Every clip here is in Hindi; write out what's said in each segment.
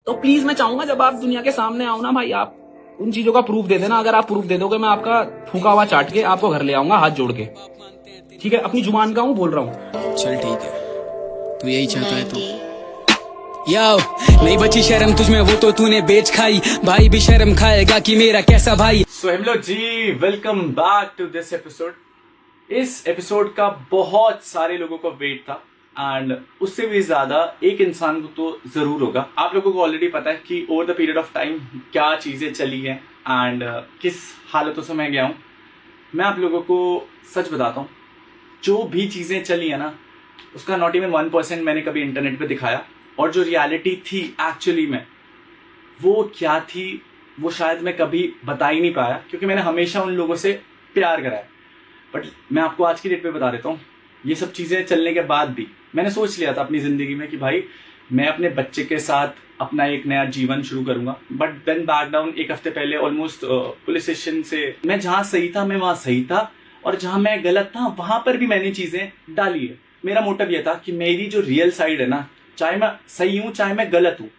तो प्लीज मैं चाहूंगा जब आप दुनिया के सामने आओ ना भाई, आप उन चीजों का प्रूफ दे देना। अगर आप प्रूफ दे दोगे, मैं आपका फूका हुआ चाट के आपको घर ले आऊंगा हाथ जोड़ के। ठीक है, अपनी जुबान का हूँ, बोल रहा हूँ। चल ठीक है, तू यही चाहता है तो याओ नहीं बची शर्म तुझ में, वो तो तूने बेच खाई। भाई भी शर्म खाएगा कि मेरा कैसा भाई। So hello ji, welcome back to this episode. इस एपिसोड का बहुत सारे लोगों को वेट था एंड उससे भी ज्यादा एक इंसान को तो जरूर होगा। आप लोगों को ऑलरेडी पता है कि over the period of time क्या चीजें चली हैं एंड किस हालतों से मैं गया हूँ। मैं आप लोगों को सच बताता हूँ, जो भी चीजें चली है ना, उसका नॉट इवन 1% मैंने कभी इंटरनेट पे दिखाया, और जो रियलिटी थी एक्चुअली में वो क्या थी वो शायद मैं कभी बता ही नहीं पाया, क्योंकि मैंने हमेशा उन लोगों से प्यार करा है। बट मैं आपको आज की डेट पे बता देता हूँ, ये सब चीज़ें चलने के बाद भी मैंने सोच लिया था अपनी ज़िंदगी में कि भाई मैं अपने बच्चे के साथ अपना एक नया जीवन शुरू करूंगा। बट देन बैक डाउन एक हफ्ते पहले ऑलमोस्ट पुलिस स्टेशन से मैं जहाँ सही था मैं वहाँ सही था, और जहाँ मैं गलत था वहाँ पर भी मैंने चीज़ें डाली है। मेरा मोटिव ये था कि मेरी जो रियल साइड है ना, चाहे मैं सही हूँ चाहे मैं गलत हूँ,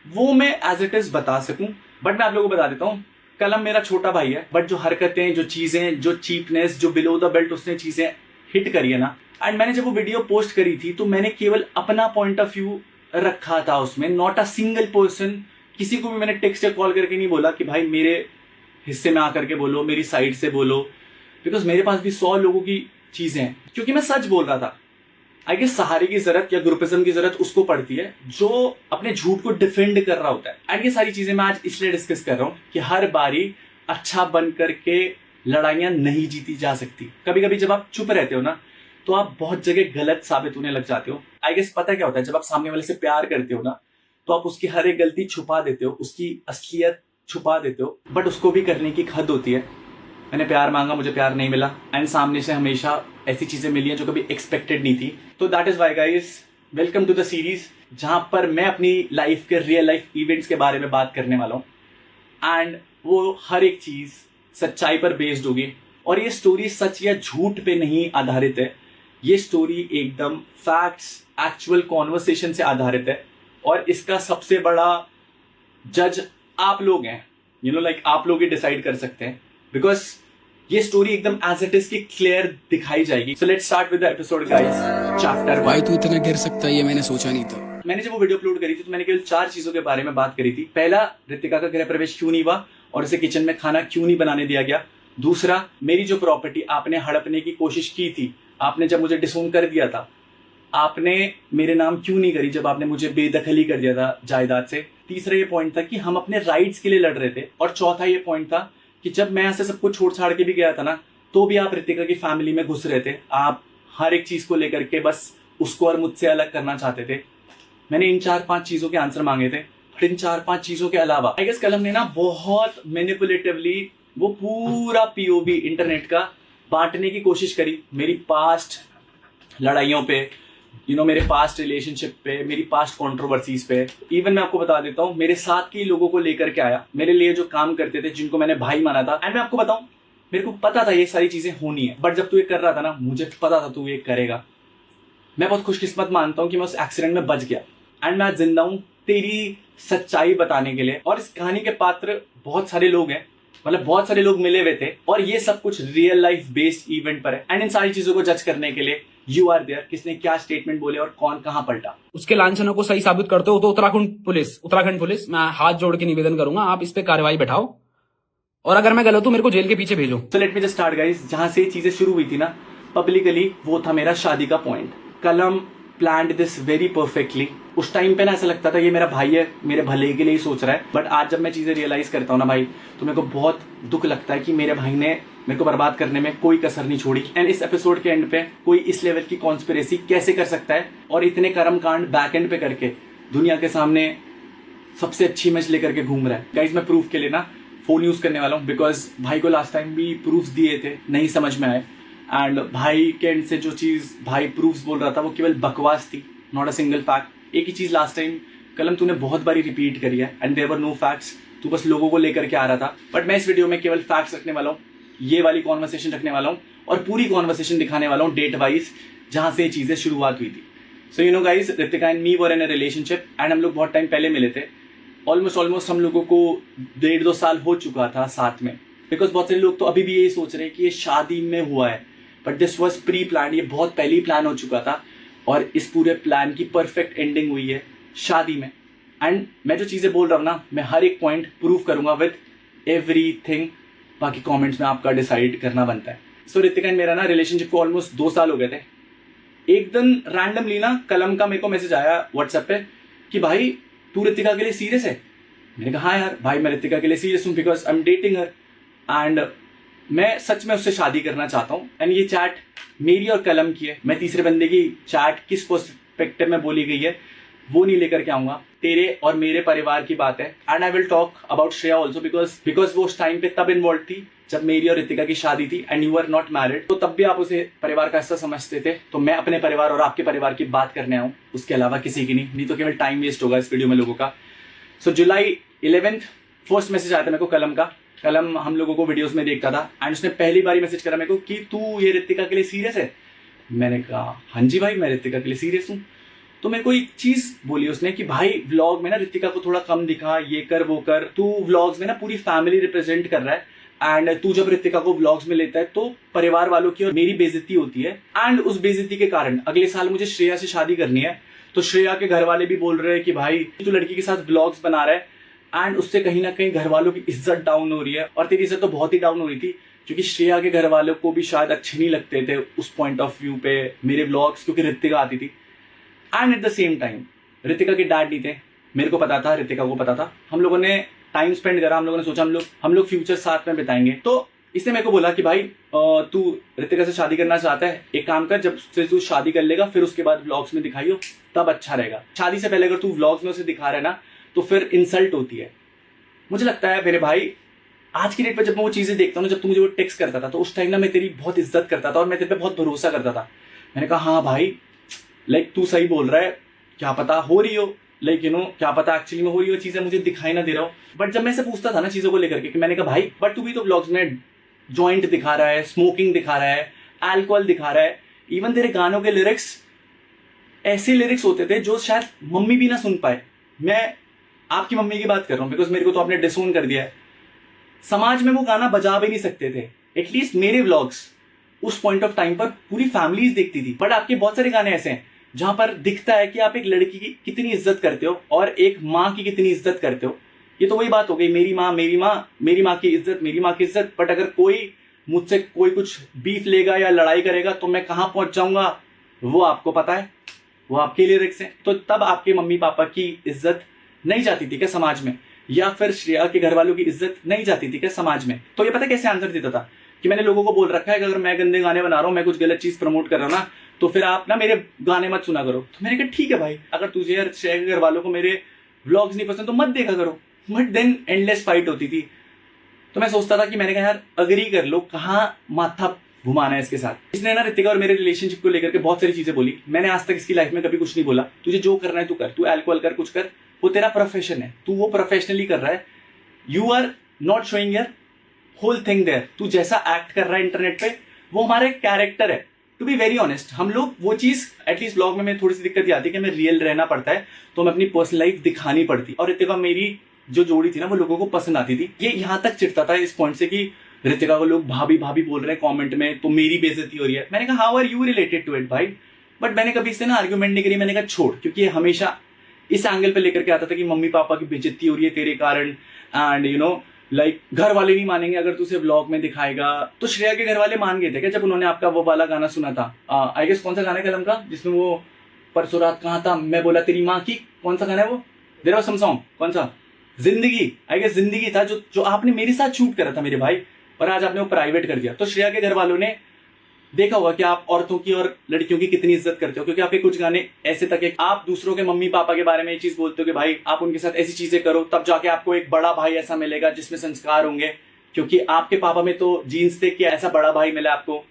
वो मैं एज इट इज बता सकूं। बट मैं आप लोगों को बता देता हूँ, कलम मेरा छोटा भाई है, बट जो हरकतें, जो चीजें, जो चीपनेस, जो बिलो द बेल्ट उसने चीजें हिट करी है ना, एंड मैंने जब वो वीडियो पोस्ट करी थी तो मैंने केवल अपना पॉइंट ऑफ व्यू रखा था उसमें, नॉट अ सिंगल पर्सन। किसी को भी मैंने टेक्स्ट या कॉल करके नहीं बोला कि भाई मेरे हिस्से में आकर के बोलो, मेरी साइड से बोलो, बिकॉज मेरे पास भी 100 लोगों की चीजें हैं, क्योंकि मैं सच बोल रहा था। आई गेस सहारे की जरूरत या ग्रुपिज्म की जरूरत उसको पड़ती है जो अपने झूठ को डिफेंड कर रहा होता है। एंड ये सारी चीजें मैं आज इसलिए डिस्कस कर रहा हूं कि हर बारी अच्छा बन करके लड़ाइयां नहीं जीती जा सकती। कभी कभी जब आप चुप रहते हो ना, तो आप बहुत जगह गलत साबित होने लग जाते हो। आई गेस पता क्या होता है, जब आप सामने वाले से प्यार करते हो ना, तो आप उसकी हर एक गलती छुपा देते हो, उसकी असलियत छुपा देते हो, बट उसको भी करने की हद होती है। मैंने प्यार मांगा, मुझे प्यार नहीं मिला, एंड सामने से हमेशा ऐसी चीजें मिली हैं जो कभी एक्सपेक्टेड नहीं थी। तो that is why guys, welcome to the series, जहां पर मैं अपनी लाइफ के रियल लाइफ इवेंट्स के बारे में बात करने वाला हूं, एंड वो हर एक चीज सच्चाई पर बेस्ड होगी। और ये स्टोरी सच या झूठ पे नहीं आधारित है, ये स्टोरी एकदम फैक्ट्स, एक्चुअल कॉन्वर्सेशन से आधारित है। और इसका सबसे बड़ा जज आप लोग हैं, लाइक आप लोग ही डिसाइड कर सकते हैं, बिकॉज ये स्टोरी एकदम एज इट इज की क्लियर दिखाई जाएगी। So let's start with the episode guys. Chapter भाई तू इतना गिर सकता है ये मैंने सोचा नहीं था। मैंने जब वो वीडियो अपलोड करी थी तो मैंने केवल 4 चीजों के बारे में बात करी थी। पहला, रितिका का गृह प्रवेश क्यों नहीं हुआ और उसे किचन में खाना क्यों नहीं बनाने दिया गया। दूसरा, मेरी जो प्रॉपर्टी आपने हड़पने की कोशिश की थी, आपने जब मुझे डिसोन कर दिया था, आपने मेरे नाम क्यों नहीं करी जब आपने मुझे बेदखली कर दिया था जायदाद से। तीसरा ये पॉइंट था कि हम अपने राइट्स के लिए लड़ रहे थे। और चौथा ये पॉइंट था कि जब मैं ऐसे सब कुछ छोड़ छाड़ के भी गया था ना, तो भी आप रितिका की फैमिली में घुस रहे थे। आप हर एक चीज को लेकर के बस उसको और मुझसे अलग करना चाहते थे। मैंने इन 4-5 चीजों के आंसर मांगे थे, और इन 4-5 चीजों के अलावा आई गेस कलम ने ना बहुत मैनिपुलेटिवली वो पूरा पीओवी इंटरनेट का बांटने की कोशिश करी। मेरी पास्ट लड़ाइयों पे, मेरे पास्ट रिलेशनशिप पे, मेरी पास्ट कंट्रोवर्सीज पे। इवन मैं आपको बता देता हूँ, मेरे साथ के लोगों को लेकर के आया, मेरे लिए जो काम करते थे, जिनको मैंने भाई माना था। एंड मैं आपको बताऊं, मेरे को पता था ये सारी चीजें होनी है, बट जब तू ये कर रहा था ना, मुझे पता था तू ये करेगा। मैं बहुत खुशकिस्मत मानता हूँ कि मैं उस एक्सीडेंट में बच गया, एंड मैं आज जिंदा हूँ तेरी सच्चाई बताने के लिए। और इस कहानी के पात्र बहुत सारे लोग हैं, मतलब बहुत सारे लोग मिले हुए थे, और ये सब कुछ रियल लाइफ बेस्ड इवेंट पर है। एंड इन सारी चीजों को जज करने के लिए यू आर देयर, किसने क्या स्टेटमेंट बोले और कौन कहां पलटा। उसके लांछनों को सही साबित करते हो तो उत्तराखंड पुलिस, मैं हाथ जोड़ के निवेदन करूंगा, आप इस पे कार्रवाई बैठाओ, और अगर मैं गलत हूं मेरे को जेल के पीछे भेजो। So let me just start guys, जहां से चीजें शुरू हुई थी ना पब्लिकली, वो था मेरा शादी का पॉइंट। कलम प्लान्ड दिस वेरी परफेक्टली। उस टाइम पे ना ऐसा लगता था ये मेरा भाई है, मेरे भले के लिए ही सोच रहा है। बट आज जब मैं चीजें रियलाइज करता हूँ ना भाई, तो मेरे को बहुत दुख लगता है कि मेरे भाई ने मेरे को बर्बाद करने में कोई कसर नहीं छोड़ी। एंड इस एपिसोड के एंड पे कोई इस लेवल की कॉन्स्पिरेसी कैसे कर सकता है, और इतने कर्म कांड बैक एंड पे करके दुनिया के सामने सबसे अच्छी इमेज लेकर के घूम रहा है। गाइज मैं प्रूफ के लिए ना फोन यूज करने वाला हूँ, बिकॉज भाई को लास्ट टाइम भी प्रूफ दिए थे, नहीं समझ में आए। एंड भाई के एंड से जो चीज भाई प्रूफ्स बोल रहा था वो केवल बकवास थी, नॉट अ सिंगल फैक्ट। एक ही चीज लास्ट टाइम कलम तूने बहुत बारी रिपीट करी है, and there were no facts. तू बस लोगों को लेकर के आ रहा था, बट मैं इस वीडियो में केवल फैक्ट्स रखने वाला हूँ, ये वाली कॉन्वर्सेशन रखने वाला हूँ, और पूरी कॉन्वर्सेशन दिखाने वाला हूँ डेट वाइज, जहां से ये चीजें शुरुआत हुई थी। So guys, Ritika and me were in a relationship, and हम लोग बहुत टाइम पहले मिले थे। ऑलमोस्ट हम लोगों को 1.5-2 साल हो चुका था साथ में, बिकॉज बहुत सारे लोग तो अभी भी यही सोच रहे हैं कि ये शादी में हुआ है, but this was pre plan. ये बहुत पहले ही प्लान हो चुका था और इस पूरे प्लान की परफेक्ट एंडिंग हुई है शादी में। एंड मैं जो चीज़ें बोल रहा हूँ ना, मैं हर एक पॉइंट प्रूव करूंगा विद एवरीथिंग। बाकी कमेंट्स में आपका डिसाइड करना बनता है। सो रितिका एंड मेरा ना रिलेशनशिप को ऑलमोस्ट 2 साल हो गए थे। एक दिन रैंडमली ना कलम का मेरे को मैसेज आया व्हाट्सएप पे कि भाई तू रितिका के लिए सीरियस है। मैंने कहा हाँ यार भाई, मैं रितिका के लिए सीरियस हूँ because I am dating her and मैं सच में उससे शादी करना चाहता हूँ। एंड ये चैट मेरी और कलम की है। मैं तीसरे बंदे की चैट किस पर्सपेक्टिव में बोली गई है वो नहीं लेकर के आऊंगा। तेरे और मेरे परिवार की बात है। And I will talk about Shreya also because वो उस टाइम पे तब इन्वॉल्व थी जब मेरी और रितिका की शादी थी and you are not married. तो तब भी आप उसे परिवार का हिस्सा समझते थे। तो मैं अपने परिवार और आपके परिवार की बात करने आऊँ, उसके अलावा किसी की नहीं तो केवल टाइम वेस्ट होगा इस वीडियो में लोगों का। सो जुलाई 11 फर्स्ट मैसेज आया था मेरे को कलम का। कलम हम लोगों को वीडियोस में देखता था एंड उसने पहली बार मैसेज करा मेरे को कि तू ये रितिका के लिए सीरियस है। मैंने कहा हाँ जी भाई, मैं रितिका के लिए सीरियस हूँ। तो मेरे को एक चीज बोली उसने कि भाई व्लॉग में ना रितिका को थोड़ा कम दिखा, ये कर वो कर। तू व्लॉग्स में ना पूरी फैमिली रिप्रेजेंट कर रहा है एंड तू जब रितिका को व्लॉग्स में लेता है तो परिवार वालों की और मेरी बेइज्जती होती है। एंड उस बेइज्जती के कारण अगले साल मुझे श्रेया से शादी करनी है। तो श्रेया के घर वाले भी बोल रहे हैं कि भाई तू लड़की के साथ व्लॉग्स बना रहा है एंड उससे कहीं ना कहीं घर वालों की इज्जत डाउन हो रही है। और तेरी इज्जत तो बहुत ही डाउन हो रही थी क्योंकि श्रेया के घर वालों को भी शायद अच्छे नहीं लगते थे उस पॉइंट ऑफ व्यू पे मेरे व्लॉग्स, क्योंकि रितिका आती थी। And at the same time Ritika के डैड नहीं थे, मेरे को पता था, रितिका को पता था। हम लोगों ने टाइम स्पेंड करा, हम लोगों ने सोचा हम लोग फ्यूचर साथ में बिताएंगे। तो इसने मेरे को बोला कि भाई तू रितिका से शादी करना चाहता है, एक काम कर, जब से तू शादी कर लेगा फिर उसके बाद व्लॉग्स में दिखाइयो, तब अच्छा रहेगा। शादी से पहले अगर तू व्लॉग्स में उसे दिखा रहा है ना तो फिर इंसल्ट होती है। मुझे लगता है मेरे भाई आज की डेट पे जब मैं वो चीजें देखता हूँ, जब तू मुझे वो टेक्स्ट करता था तो उस टाइम ना मैं तेरी बहुत इज्जत करता था और मैं तेरे पे बहुत भरोसा करता था। मैंने कहा हाँ भाई, लाइक तू सही बोल रहा है, क्या पता हो रही हो, लाइक क्या पता एक्चुअली में हो रही हो चीजें, मुझे दिखाई ना दे रहा हो। बट जब मैं से पूछता था ना चीजों को लेकर के, मैंने कहा भाई बट तू भी तो ब्लॉग्स में जॉइंट दिखा रहा है, स्मोकिंग दिखा रहा है, अल्कोहल दिखा रहा है, इवन तेरे गानों के लिरिक्स ऐसे लिरिक्स होते थे जो शायद मम्मी भी ना सुन पाए। मैं आपकी मम्मी की बात कर रहा हूं बिकॉज मेरे को तो आपने डिसोन कर दिया है। समाज में वो गाना बजा भी नहीं सकते थे। एटलीस्ट मेरे व्लॉग्स उस पॉइंट ऑफ टाइम पर पूरी फैमिलीज देखती थी। बट आपके बहुत सारे गाने ऐसे हैं जहां पर दिखता है कि आप एक लड़की की कितनी इज्जत करते हो और एक माँ की कितनी इज्जत करते हो। ये तो वही बात हो गई, मेरी माँ की इज्जत। बट अगर कोई मुझसे कोई कुछ बीफ लेगा या लड़ाई करेगा तो मैं कहां पहुंच जाऊंगा वो आपको पता है, वो आपके लिरिक्स हैं। तो तब आपके मम्मी पापा की इज्जत नहीं जाती थी क्या समाज में, या फिर श्रेया के घर वालों की इज्जत नहीं जाती थी क्या समाज में? तो ये पता कैसे आंसर देता था कि मैंने लोगों को बोल रखा है कि अगर मैं गंदे गाने बना रहा हूं, मैं कुछ गलत चीज प्रमोट कर रहा हूं ना, तो फिर आप ना मेरे गाने मत सुना करो। तो मैंने कहा ठीक है भाई, अगर तुझे यार श्रेया के घर वालों को मेरे व्लॉग्स नहीं पसंद तो मत देखा करो। बट देन एंडलेस फाइट होती थी। तो मैं सोचता था कि मैंने कहा यार अग्री कर लो, कहाँ माथा घुमाना है इसके साथ। इसने ना रितिका और मेरे रिलेशनशिप को लेकर के बहुत सारी चीजें बोली। मैंने आज तक इसकी लाइफ में कभी कुछ नहीं बोला। तुझे जो करना है तू कर, तू अल्कोहल कर, कुछ कर, वो तेरा प्रोफेशन है, तू वो प्रोफेशनली कर रहा है। You are not showing your whole thing there. तू जैसा एक्ट कर रहा है इंटरनेट पे वो हमारा कैरेक्टर है। टू बी वेरी ऑनेस्ट, हम लोग वो चीज एटलीस्ट ब्लॉग में थोड़ी सी दिक्कत आती है कि हमें रियल रहना पड़ता है, तो हमें अपनी पर्सनल लाइफ दिखानी पड़ती। और रितिका मेरी जो जोड़ी थी ना वो लोगों को पसंद आती थी। ये यहाँ तक चिढ़ता था इस पॉइंट से कि रितिका को लोग भाभी भाभी बोल रहे हैं कमेंट में, तो मेरी बेइज्जती हो रही है। मैंने कहा how are you related to it भाई? बट मैंने कभी इससे ना आर्ग्यूमेंट नहीं करी। मैंने कहा छोड़, क्योंकि ये हमेशा इस एंगल पे लेकर के आता था कि मम्मी पापा की बेइज्जती हो रही है तेरे कारण, एंड लाइक घर वाले नहीं मानेंगे अगर तू उसे व्लॉग में दिखाएगा। तो श्रेया के घर वाले मान गए थे क्या जब उन्होंने आपका वो वाला गाना सुना था? आई गेस कौन सा गाना है कलम का जिसमें वो परसों रात कहाँ था, मैं बोला तेरी माँ की, कौन सा गाना है वो? देयर वाज सम सॉन्ग, कौन सा? जिंदगी, आई गेस जिंदगी था जो आपने मेरे साथ शूट करा था मेरे भाई, और आज आपने वो प्राइवेट कर दिया। तो श्रेया के घर वालों ने देखा होगा कि आप औरतों की और लड़कियों की कितनी इज्जत करते हो, क्योंकि आपके कुछ गाने ऐसे तक है आप दूसरों के मम्मी पापा के बारे में ये चीज बोलते हो कि भाई आप उनके साथ ऐसी चीजें करो, तब जाके आपको एक बड़ा भाई ऐसा मिलेगा जिसमें संस्कार होंगे, क्योंकि आपके पापा में तो जीन्स थे कि ऐसा बड़ा भाई मिला आपको।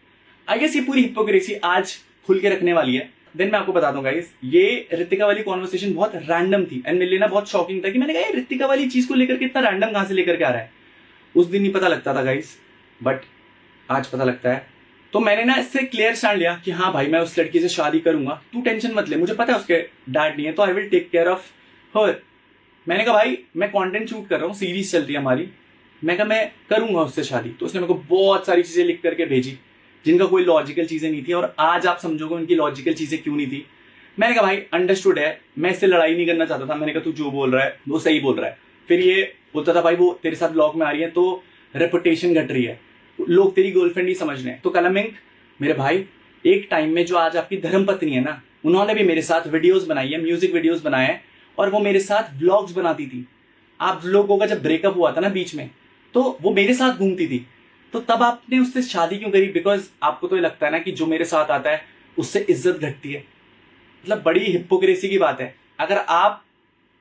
आई गेस ये पूरी हिपोक्रेसी आज खुल के रखने वाली है। देन मैं आपको बता दूं गाइस, ये रितिका वाली कॉन्वर्सेशन बहुत रैंडम थी एंड मेरे लिए ना बहुत शॉकिंग था कि मैंने कहा रितिका वाली चीज को लेकर के इतना रैंडम कहां से लेकर के आ रहा है। उस दिन नहीं पता लगता था गाइस, बट आज पता लगता है। तो मैंने ना इससे क्लियर स्टैंड लिया कि हाँ भाई मैं उस लड़की से शादी करूंगा, तू टेंशन मत ले, मुझे पता है उसके डैड नहीं है, तो I will take care of her. मैंने कहा भाई मैं कंटेंट शूट कर रहा हूँ, सीरीज चल रही है हमारी, मैं कहा मैं करूंगा उससे शादी। तो उसने मेरे को बहुत सारी चीजें लिख करके भेजी जिनका कोई लॉजिकल चीजें नहीं थी, और आज आप समझोगे उनकी लॉजिकल चीजें क्यों नहीं थी। मैंने कहा भाई अंडरस्टूड है, मैं इससे लड़ाई नहीं करना चाहता था। मैंने कहा तू जो बोल रहा है वो सही बोल रहा है। फिर ये बोलता था भाई वो तेरे साथ ब्लॉग में आ रही है तो रेपुटेशन घट रही है, लोग तेरी गर्लफ्रेंड ही समझ रहे हैं। तो कलमिंग मेरे भाई, एक टाइम में जो आज आपकी धर्मपत्नी है ना, उन्होंने भी मेरे साथ वीडियोस बनाई है, म्यूजिक वीडियोस बनाए हैं, और वो मेरे साथ व्लॉग्स बनाती थी। आप लोगों का जब ब्रेकअप हुआ था ना बीच में, तो वो मेरे साथ घूमती थी। तो तब आपने उससे शादी क्यों करी? बिकॉज आपको तो ये लगता है ना कि जो मेरे साथ आता है उससे इज्जत घटती है। मतलब बड़ी हिपोक्रेसी की बात है। अगर आप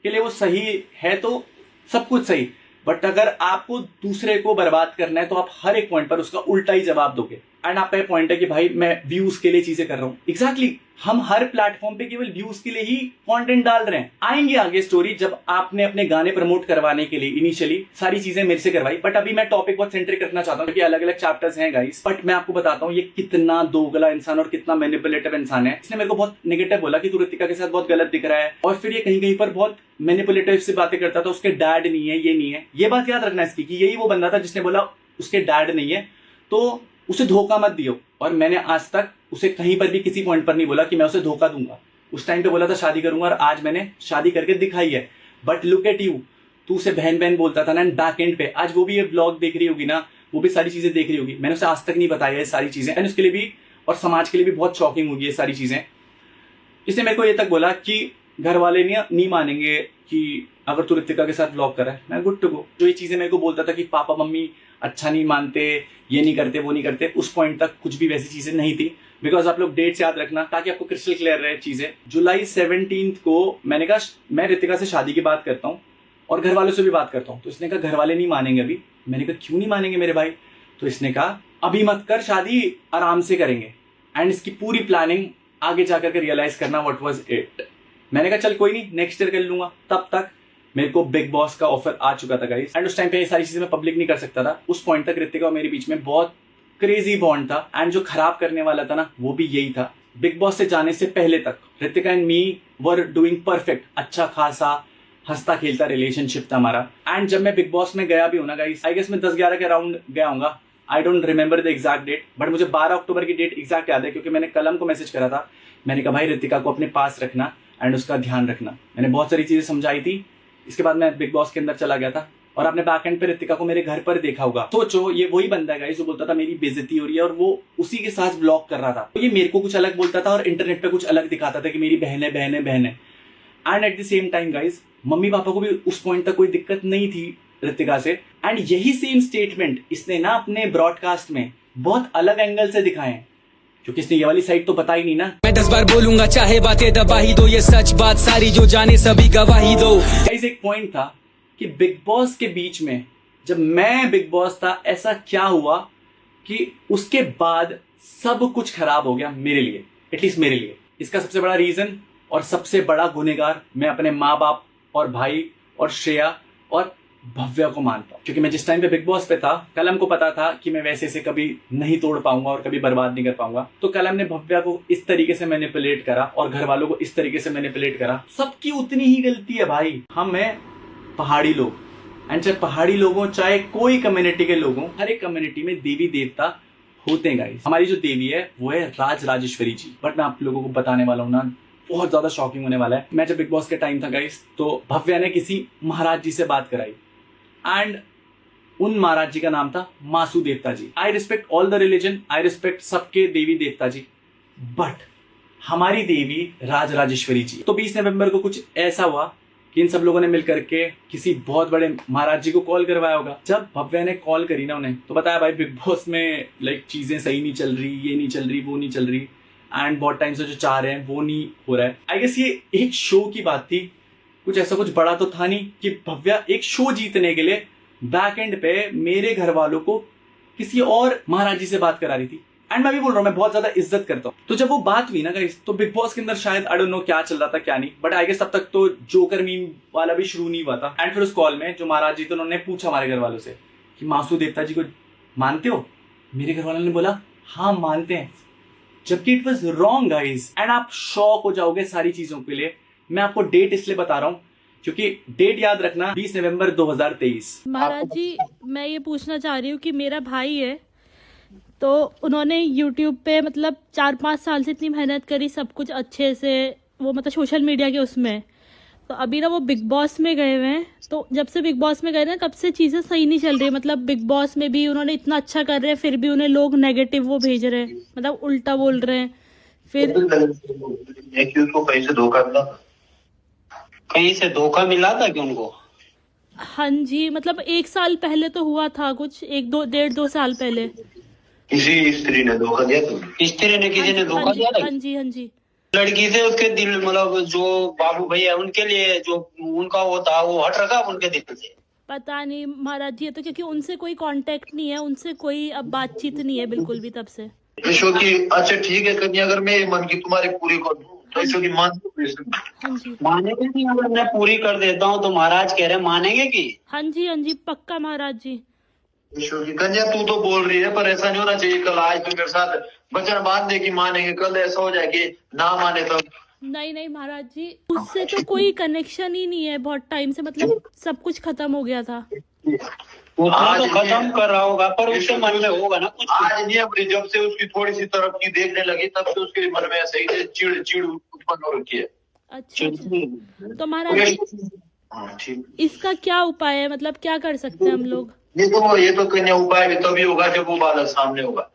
के लिए वो सही है तो सब कुछ सही, बट अगर आपको दूसरे को बर्बाद करना है तो आप हर एक पॉइंट पर उसका उल्टा ही जवाब दोगे। एंड आपका ये पॉइंट है कि भाई मैं व्यूज के लिए चीजें कर रहा हूँ। एग्जैक्टली हम हर प्लेटफॉर्म पे केवल व्यूज के लिए ही कंटेंट डाल रहे हैं। आएंगे आगे स्टोरी जब आपने अपने गाने प्रमोट करवाने के लिए इनिशियली सारी चीजें मेरे से करवाई, बट अभी मैं टॉपिक बहुत सेंट्रिक रखना चाहता हूँ क्योंकि अलग अलग चैप्टर्स हैं गाइस। बट मैं आपको बताता हूँ ये कितना दोगला इंसान और कितना मैनिपुलेटिव इंसान है। इसने मेरे को बहुत नेगेटिव बोला कि तू ऋतिका के साथ बहुत गलत दिख रहा है, और फिर ये कहीं कहीं पर बहुत मैनिपुलेटिव से बातें करता था। उसके डैड नहीं है, ये नहीं है। ये बात याद रखना इसकी कि यही वो बंदा था जिसने बोला उसके डैड नहीं है तो उसे धोखा मत दियो। और मैंने आज तक उसे कहीं पर भी किसी पॉइंट पर नहीं बोला कि मैं उसे धोखा दूंगा। उस टाइम पे बोला था शादी करूंगा, और आज मैंने शादी करके दिखाई है। बट लुक एट यू, तू उसे बहन बहन बोलता था ना, बैक एंड पे आज वो भी ये ब्लॉग देख रही होगी ना, वो भी सारी चीजें देख रही होगी। मैंने उसे आज तक नहीं बताया ये सारी चीजें, एंड उसके लिए भी और समाज के लिए भी बहुत शॉकिंग होगी ये सारी चीजें। इसने मेरे को ये तक बोला कि घर वाले नहीं मानेंगे कि अगर तू ऋतिका के साथ ब्लॉग कर रहा है। मैं गुड टू गो। जो ये चीजें मेरे को बोलता था कि पापा मम्मी अच्छा नहीं मानते, ये नहीं करते, वो नहीं करते, उस पॉइंट तक कुछ भी वैसी चीजें नहीं थी। बिकॉज आप लोग डेट्स याद रखना ताकि आपको क्रिस्टल क्लियर रहे चीजें। जुलाई 17 को मैंने कहा मैं ऋतिका से शादी की बात करता हूँ और घर वालों से भी बात करता हूँ। तो इसने कहा घर वाले नहीं मानेंगे अभी। मैंने कहा क्यों नहीं मानेंगे मेरे भाई? तो इसने कहा अभी मत कर शादी, आराम से करेंगे। एंड इसकी पूरी प्लानिंग आगे जाकर के रियलाइज करना व्हाट वाज इट। मैंने कहा चल कोई नहीं, नेक्स्ट ईयर कर लूंगा। तब तक मेरे को बिग बॉस का ऑफर आ चुका था गाइस, एंड उस टाइम पे ये सारी चीजें मैं पब्लिक नहीं कर सकता था। उस पॉइंट तक ऋतिका और मेरे बीच में बहुत क्रेजी बॉन्ड था, एंड जो खराब करने वाला था ना वो भी यही था। बिग बॉस से जाने से पहले तक Ritika and me were doing perfect, अच्छा खासा हंसता खेलता रिलेशनशिप था हमारा। एंड जब मैं बिग बॉस में गया भी हूं ना गाइस, आई गेस मैं 10-11 के अराउंड गया हूंगा। I don't remember the exact date, but मुझे 12 अक्टूबर की डेट एग्जैक्ट याद है क्योंकि मैंने कलम को मैसेज करा था। मैंने कहा भाई ऋतिका को अपने पास रखना एंड उसका ध्यान रखना। मैंने बहुत सारी चीजें समझाई थी। इसके बाद मैं बिग बॉस के अंदर चला गया था, और आपने बैक एंड पे ऋतिका को मेरे घर पर देखा होगा। सोचो ये वही बंदा है गाइस जो बोलता था मेरी बेइज्जती हो रही है, और वो उसी के साथ ब्लॉग कर रहा था। तो ये मेरे को कुछ अलग बोलता था और इंटरनेट पे कुछ अलग दिखाता था कि मेरी बहन है बहन है बहन है। And at the same time guys mummy papa को भी उस पॉइंट तक कोई दिक्कत नहीं थी ऋतिका से। एंड यही सेम स्टेटमेंट इसने ना अपने ब्रॉडकास्ट में बहुत अलग एंगल से दिखाए हैं, क्योंकि इसने ये वाली साइड तो बताई नहीं ना। मैं 10 बार बोलूंगा चाहे बातें दबा ही दो, ये सच बात सारी जो जाने सभी गवाही दो। गाइस एक पॉइंट था कि बिग बॉस के बीच में जब मैं बिग बॉस था, ऐसा क्या हुआ कि उसके बाद सब कुछ खराब हो गया मेरे लिए, एटलीस्ट मेरे लिए। इसका सबसे बड़ा रीजन और सबसे बड़ा गुनहगार मैं अपने माँ बाप और भाई और श्रेया और भव्या को मानता हूँ। क्योंकि मैं जिस टाइम पे बिग बॉस पे था, कलम को पता था कि मैं वैसे से कभी नहीं तोड़ पाऊंगा और कभी बर्बाद नहीं कर पाऊंगा। तो कलम ने भव्या को इस तरीके से मैनिपुलेट करा और घर वालों को इस तरीके से मैनिपुलेट करा। सबकी उतनी ही गलती है भाई। हम हैं पहाड़ी लोग, एंड चाहे पहाड़ी लोग हो चाहे कोई कम्युनिटी के लोग हो, हर एक कम्युनिटी में देवी देवता होते हैं गाइस। हमारी जो देवी है वो है राज राजेश्वरी जी। बट मैं आप लोगों को बताने वाला हूँ ना, बहुत ज्यादा शॉकिंग होने वाला है। मैं जब बिग बॉस के टाइम था गाइस, तो भव्या ने किसी महाराज जी से बात कराई, एंड उन महाराज जी का नाम था Masu Devta ji. I respect all the religion, I respect सबके देवी देवता जी, बट हमारी देवी राज राजेश्वरी जी। तो 20 नवंबर को कुछ ऐसा हुआ कि इन सब लोगों ने मिलकर के किसी बहुत बड़े महाराज जी को कॉल करवाया होगा। जब भव्या ने कॉल करी ना उन्हें, तो बताया भाई बिग बॉस में चीजें सही नहीं चल रही, ये नहीं चल रही, वो नहीं चल रही, एंड बहुत टाइम से जो चाह रहे हैं वो नहीं हो रहा है। आई गेस ये एक शो की बात थी, कुछ ऐसा कुछ बड़ा तो था नहीं कि भव्या एक शो जीतने के लिए बैक एंड पे मेरे घर वालों को किसी और महाराज जी से बात करा रही थी। एंड मैं भी बोल रहा हूँ मैं बहुत ज्यादा इज्जत करता हूँ। तो जब वो बात हुई ना गाइस, तो बिग बॉस के अंदर शायद आई डोंट नो क्या चल रहा था क्या नहीं, बट आई गेस तब तक तो जोकर मीम वाला भी शुरू नहीं हुआ था। एंड फिर उस कॉल में जो महाराज जी थे उन्होंने पूछा हमारे घर वालों से कि मासू देवता जी को मानते हो? मेरे घर वालों ने बोला हाँ मानते हैं, जबकि it was wrong guys. And आप शॉक हो जाओगे सारी चीजों के लिए। मैं आपको डेट इसलिए बता रहा हूं क्योंकि डेट याद रखना 20 नवंबर 2023। महाराज जी, मैं ये पूछना चाह रही हूँ कि मेरा भाई है, तो उन्होंने YouTube पे मतलब 4-5 साल से इतनी मेहनत करी, सब कुछ अच्छे से, वो मतलब सोशल मीडिया के उसमें, तो अभी ना वो बिग बॉस में गए हुए हैं। तो जब से बिग बॉस में गए ना, कब से चीज़ें सही नहीं चल रही। मतलब बिग बॉस में भी उन्होंने इतना अच्छा कर रहे हैं, फिर भी उन्हें लोग नेगेटिव वो भेज रहे हैं, मतलब उल्टा बोल रहे हैं। फिर उसको कहीं से धोखा मिला, कहीं से धोखा मिला था कि उनको? हाँ जी, मतलब 1 साल पहले तो हुआ था कुछ, 1-2 साल पहले। किसी स्त्री ने धोखा दिया था? स्त्री ने किसी ने धोखा दिया था? हाँ जी, हाँ जी। लड़की से उसके दिल, मतलब जो बाबू भैया उनके लिए जो उनका वो था, वो हट रखा उनके दिल से। पता नहीं महाराज जी, ये तो क्योंकि उनसे कोई कांटेक्ट नहीं है, उनसे कोई अब बातचीत नहीं है बिल्कुल भी तब से। ईशो की अच्छा ठीक है कन्या, अगर मैं मन की तुम्हारी पूरी कर दूं तो ईशो की मान हाँ जी, मानेंगे नहीं? अगर मैं पूरी कर देता हूँ तो महाराज कह रहे मानेंगे कि? हाँ जी, पक्का महाराज जी। ईशो की कन्या, तू तो बोल रही है पर ऐसा नहीं होना चाहिए। कल आज तू मेरे साथ वचन बांध दे कि मानेंगे, कल ऐसा हो जाए कि ना माने तो। नहीं महाराज जी, उससे तो कोई कनेक्शन ही नहीं है बहुत टाइम से, मतलब सब कुछ खत्म हो गया था। वो तो खत्म कर रहा होगा पर उसके मन में होगा ना कुछ। आज नहीं, अपनी जब से उसकी थोड़ी सी तरक्की देखने लगी तब से उसके मन में ऐसे ही चिड़ उत्पन्न हो रखी है। अच्छा, तो महाराज जी ठीक, इसका क्या उपाय है, मतलब क्या कर सकते हैं हम लोग? ये तो कन्या उपाय भी तभी होगा जब वो बालक सामने होगा।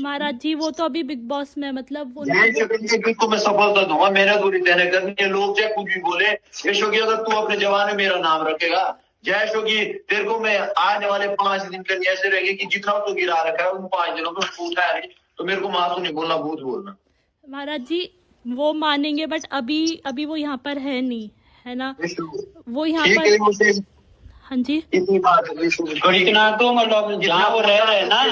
महाराज जी वो तो अभी बिग बॉस में, मतलब बिल्कुल मैं सफलता दूंगा, मेहनत पूरी तैयारी करनी है। लोग चाहे कुछ भी बोले, यशो की अगर तू अपने जवान में मेरा नाम रखेगा, जयशो की तेरे को मैं आने वाले 5 दिन कन्या ऐसे रहेंगे कि जितना तो गिरा रखा है उन 5 दिनों में उसको उठाया नहीं, तो मेरे को मासूम नहीं बोलना, भूत बोलना। महाराज जी वो मानेंगे, बट अभी वो यहाँ पर है नहीं, है ना? वो यहाँ पर, हाँ जी, इतनी बात इतना तो मतलब जहाँ वो रह रहे हैं ना,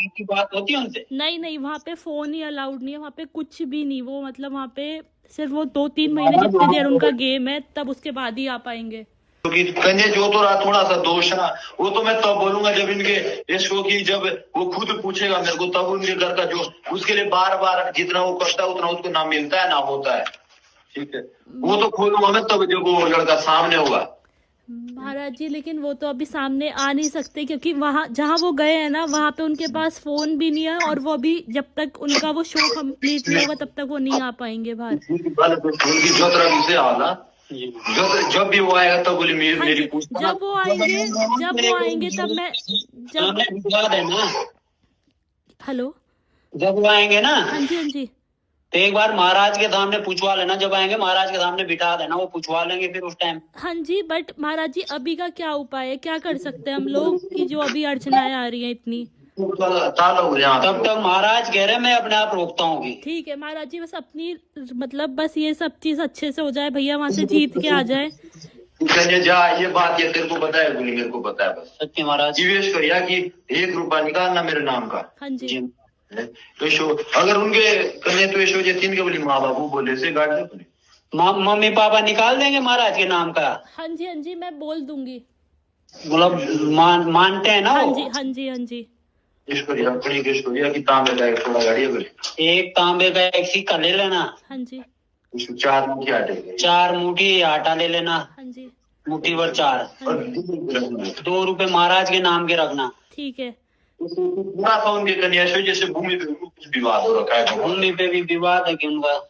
की बात होती है उनसे? नहीं वहाँ पे फोन ही अलाउड नहीं है, वहाँ पे कुछ भी नहीं। वो मतलब वहाँ पे सिर्फ वो 2-3 महीने जितनी देर उनका गेम है, तब उसके बाद ही आ पाएंगे। क्योंकि कन्या जो तो रहा थोड़ा सा दोष है, वो तो मैं तब बोलूंगा जब इनके यशो की, जब वो खुद पूछेगा मेरे को, तब उनके घर का जो उसके लिए बार जितना वो करता है उतना उसको ना मिलता है ना होता है। ठीक है, वो तो खोलूंगा मैं तब जब वो लड़का सामने होगा। महाराज जी लेकिन वो तो अभी सामने आ नहीं सकते, क्योंकि वहाँ जहाँ वो गए हैं ना, वहाँ पे उनके पास फोन भी नहीं है, और वो भी जब तक उनका वो शो कंप्लीट नहीं होगा तब तक वो नहीं आ पाएंगे बाहर। जब भी वो आएगा तब बोली मेरी जब वो आएंगे तब मैं हेलो, जब वो आएंगे ना, हाँ जी, तो एक बार महाराज के सामने पूछवा लेना। जब आएंगे महाराज के सामने बिठा देना, वो पूछवा लेंगे फिर उस टाइम। हाँ जी, बट महाराज जी अभी का क्या उपाय है, क्या कर सकते हैं हम लोग कि जो अभी अर्चनाएं आ रही हैं इतनी? तब तक महाराज कह रहे मैं अपने आप रोकता हूँ। ठीक है महाराज जी, बस अपनी मतलब बस ये सब चीज अच्छे से हो जाए, भैया वहाँ से जीत के आ जाए। जा, ये बात ये तेरे को पता है, मेरे को पता है बस। सत्य महाराज निवेश करिया कि 1 रुपया निकालना मेरे नाम का। हाँ जी, तो शो अगर उनके कन्या तो शो जे 3 के बोली माँ बाबू बोले से गाड़ दे, मम्मी पापा निकाल देंगे महाराज के नाम का। हाँ जी, मैं बोल दूंगी, मतलब मानते हैं ना? हाँ जी। कि तांबे का एक थोड़ा गाड़ी है, एक तांबे का एक सिक्का ले लेना। हाँ जी, 4 मुट्ठी आटे, 4 मुट्ठी आटा ले लेना। हाँ जी, मुट्ठी भर 4, और 2 रुपए महाराज के नाम के रखना। ठीक है। उनके कन्या जैसे भूमि पे कुछ विवाद हो रखा है, भूमि पे भी विवाद है कि उनका?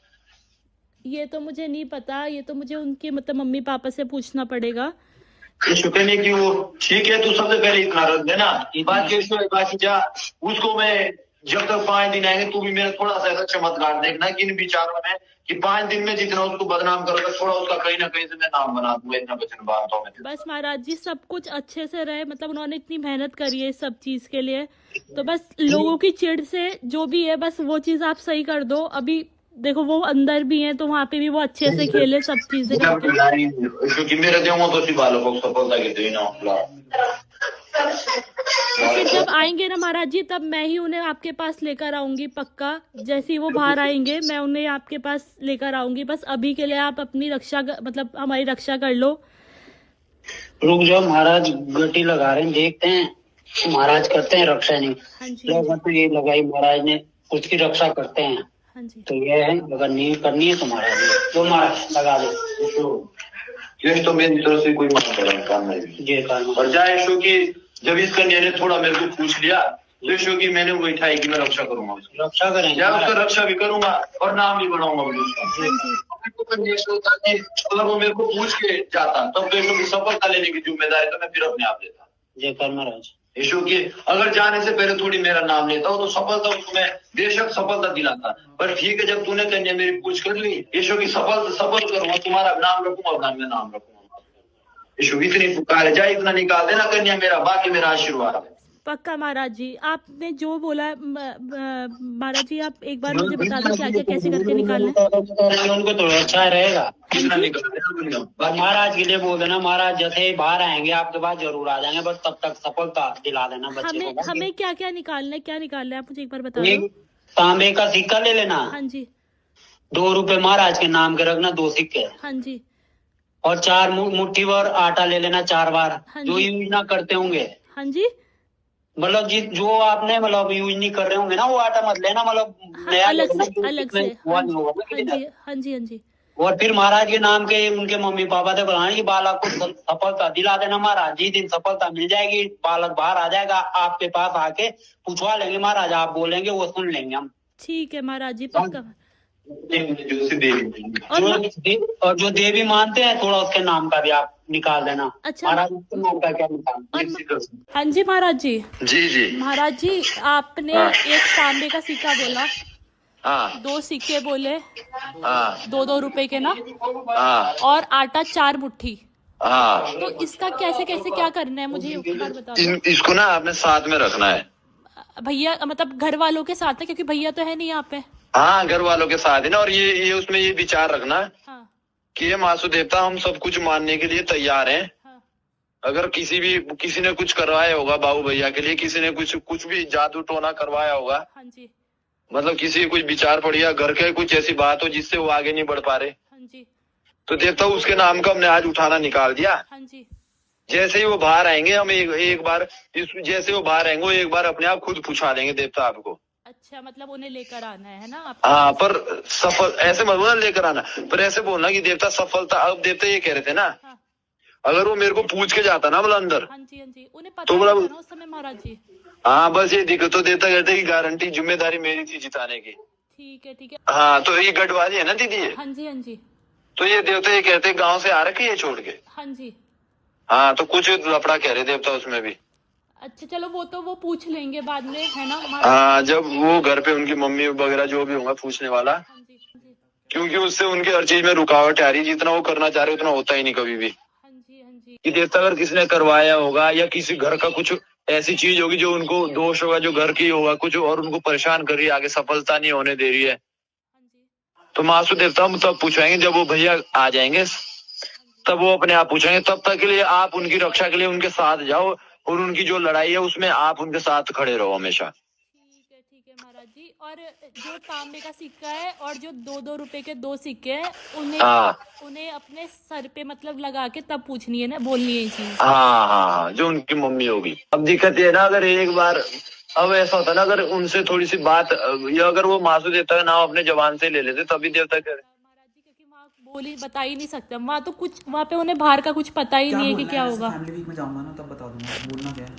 ये तो मुझे नहीं पता, ये तो मुझे उनके मतलब मम्मी पापा से पूछना पड़ेगा। कहने की वो ठीक है, तू सबसे पहले इतना रख देना, बाकी जा उसको मैं जब तक 5 दिन आएंगे, तू भी मेरा थोड़ा सा ऐसा चमत्कार देखना कि इन विचारों में कि 5 दिन में जितना उसको बदनाम करोगे, थोड़ा उसका कहीं ना कहीं से मैं नाम बना दूंगा। इतना वचन बांधता हूँ मैं। बस महाराज जी सब कुछ अच्छे से रहे, मतलब उन्होंने इतनी मेहनत करी है इस सब चीज के लिए, तो बस लोगों की चिढ़ से जो भी है बस वो चीज आप सही कर दो। अभी देखो वो अंदर भी हैं, तो वहाँ पे भी वो अच्छे से खेले सब चीजें क्योंकि मेरे देवों तो सी बालों को सफलता के देना। फिर जब आएंगे ना महाराज जी, तब मैं ही उन्हें आपके पास लेकर आऊंगी पक्का। जैसे ही वो बाहर आएंगे मैं उन्हें आपके पास लेकर आऊंगी। बस अभी के लिए आप अपनी रक्षा मतलब हमारी रक्षा कर लो। रुक जाओ, महाराज गटी लगा रहे हैं, देखते हैं महाराज करते हैं रक्षा। नहीं हाँ जी, ये लगाई महाराज ने, उसकी रक्षा करते हैं। हाँ जी, तो ये है, अगर नहीं करनी है तो महाराज तो महाराज लगा दो। ये तो मेरी तरफ से कोई काम नहीं। और जाए शो की जब इस कन्या ने थोड़ा मेरे को पूछ लिया तो शो की मैंने वो उठाई कि मैं रक्षा करूंगा, रक्षा करेंगे, उसका रक्षा भी करूंगा और नाम भी बनाऊंगा उसका। अगर वो मेरे को पूछ के जाता तब तो यशो की सफलता लेने की जिम्मेदारी तो मैं फिर अपने आप लेता। जय कर महाराज। यशो की अगर जाने से पहले थोड़ी मेरा नाम लेता हो तो सफलता उसको मैं बेशक सफलता दिलाता, पर ठीक है जब तूने कन्या मेरी पूछ कर ली यशो की सफल करूंगा, तुम्हारा नाम रखूंगा और मैं नाम रखूंगा। यशो इतनी पुकार है, जाए इतना निकाल देना कन्या मेरा, बाकी मेरा आशीर्वाद है। पक्का महाराज जी, आपने जो बोला महाराज जी, आप एक बार मुझे बता दो क्या क्या कैसे करके निकालना है। उनको थोड़ा अच्छा रहेगा, कितना निकाल देना महाराज के लिए बोल देना, महाराज जैसे बाहर आएंगे आपके पास जरूर आ जाएंगे, बस तब तक सफलता दिला देना बच्चे को। हमें क्या क्या निकालना है, क्या निकालना है आप मुझे एक बार बता दो। तांबे का सिक्का ले लेना। हाँ जी। 2 रुपए महाराज के नाम के रखना, 2 सिक्के। हाँ जी। और 4 मुट्ठी भर आटा ले लेना 4 बार, जो यूज ना करते होंगे। हाँ जी। मतलब जो आपने मतलब यूज नहीं कर रहे होंगे ना वो आटा मत लेना, मतलब नया अलग लेना, से। हाँ जी। हाँ जी। हाँ जी। और फिर महाराज के नाम के उनके मम्मी पापा से बुलाना कि बालक को सफलता दिला देना महाराज जी, दिन सफलता मिल जाएगी, बालक बाहर आ जाएगा, आपके पास आके पूछवा लेंगे महाराज, आप बोलेंगे वो सुन लेंगे हम। ठीक है महाराज जी, पक्का। और जो देवी मानते हैं थोड़ा उसके नाम का भी आप निकाल देना। अच्छा महाराज उसके नाम का क्या निकाल। हाँ जी महाराज जी। जी महाराज जी, आपने एक तांबे का सिक्का बोला, हाँ 2 सिक्के बोले, हाँ 2 रुपए के ना, हाँ और आटा 4 मुट्ठी। हाँ। तो इसका कैसे कैसे क्या करना है मुझे एक बार बता दो। इसको ना आपने साथ में रखना है भैया, मतलब घर वालों के साथ है, क्योंकि भैया तो है नहीं यहाँ पे। हाँ घर वालों के साथ है ना, और ये उसमें ये विचार रखना हाँ। कि ये मासू देवता हम सब कुछ मानने के लिए तैयार हैं। हाँ। अगर किसी ने कुछ करवाया होगा बाबू भैया के लिए, किसी ने कुछ भी जादू टोना करवाया होगा, हाँ जी। मतलब किसी कुछ विचार पड़ गया, घर के कुछ ऐसी बात हो जिससे वो आगे नहीं बढ़ पा रहे, हाँ जी। तो देवता उसके नाम का हमने आज उठाना निकाल दिया। हाँ जी। जैसे ही वो बाहर आएंगे हम एक बार जैसे वो बाहर आएंगे वो एक बार अपने आप खुद पूछा देंगे देवता आपको। अच्छा, मतलब उन्हें लेकर आना है ना आप। हाँ पर सफल ऐसे मत बोलना लेकर आना, पर ऐसे बोलना कि देवता सफलता। अब देवता ये कह रहे थे ना, हाँ। अगर वो मेरे को पूछ के जाता ना मतलब अंदर, हाँ जी। हाँ जी, उन्हें तो पता बोला था ना उस समय महाराज जी। हाँ बस ये दिक्कत तो देवता कहते कि गारंटी जिम्मेदारी मेरी थी जिताने की। ठीक है ठीक है। हाँ तो ये गढ़वाली है ना दीदी ये, हाँ जी। हाँ जी। तो ये देवता ये कहते गांव से आ रखे ये छोड़ के। हाँ जी। हाँ तो कुछ लफड़ा कह रहे देवता उसमें भी। अच्छा चलो, वो पूछ लेंगे बाद में, है ना। हाँ जब वो घर पे उनकी मम्मी वगैरह जो भी होगा पूछने वाला, हाँ जी। हाँ जी। क्योंकि उससे उनके हर चीज में रुकावट आ रही, जितना वो करना चाह रहे उतना होता ही नहीं कभी भी। हाँ जी। हाँ जी। कि देवता अगर किसी ने करवाया होगा या किसी घर का कुछ ऐसी चीज होगी जो उनको दोष होगा, जो घर की होगा कुछ और उनको परेशान कर रही है, आगे सफलता नहीं होने दे रही है, हाँ जी। तो मासू देवता हम तब पूछाएंगे जब वो भैया आ जाएंगे, तब वो अपने आप पूछेंगे। तब तक के लिए आप उनकी रक्षा के लिए उनके साथ जाओ और उनकी जो लड़ाई है उसमें आप उनके साथ खड़े रहो हमेशा। ठीक है महाराज जी। और जो तांबे का सिक्का है और जो 2 रुपए के 2 सिक्के हैं, उन्हें अपने सर पे मतलब लगा के तब पूछनी है ना, बोलनी है ये चीज। हाँ जो उनकी मम्मी होगी। अब दिक्कत ये ना, अगर एक बार अब ऐसा होता ना, अगर उनसे थोड़ी सी बात या अगर वो मासू देवता का नाम अपने जबान से ले लेते तभी देवता करे। महाराज जी, क्योंकि वहाँ बता ही नहीं सकते वहाँ तो कुछ, वहाँ पे उन्हें बाहर का कुछ पता ही नहीं है कि क्या होगा। फैमिली वीक में जाऊंगा ना तब बता दूंगा, बोलना क्या है।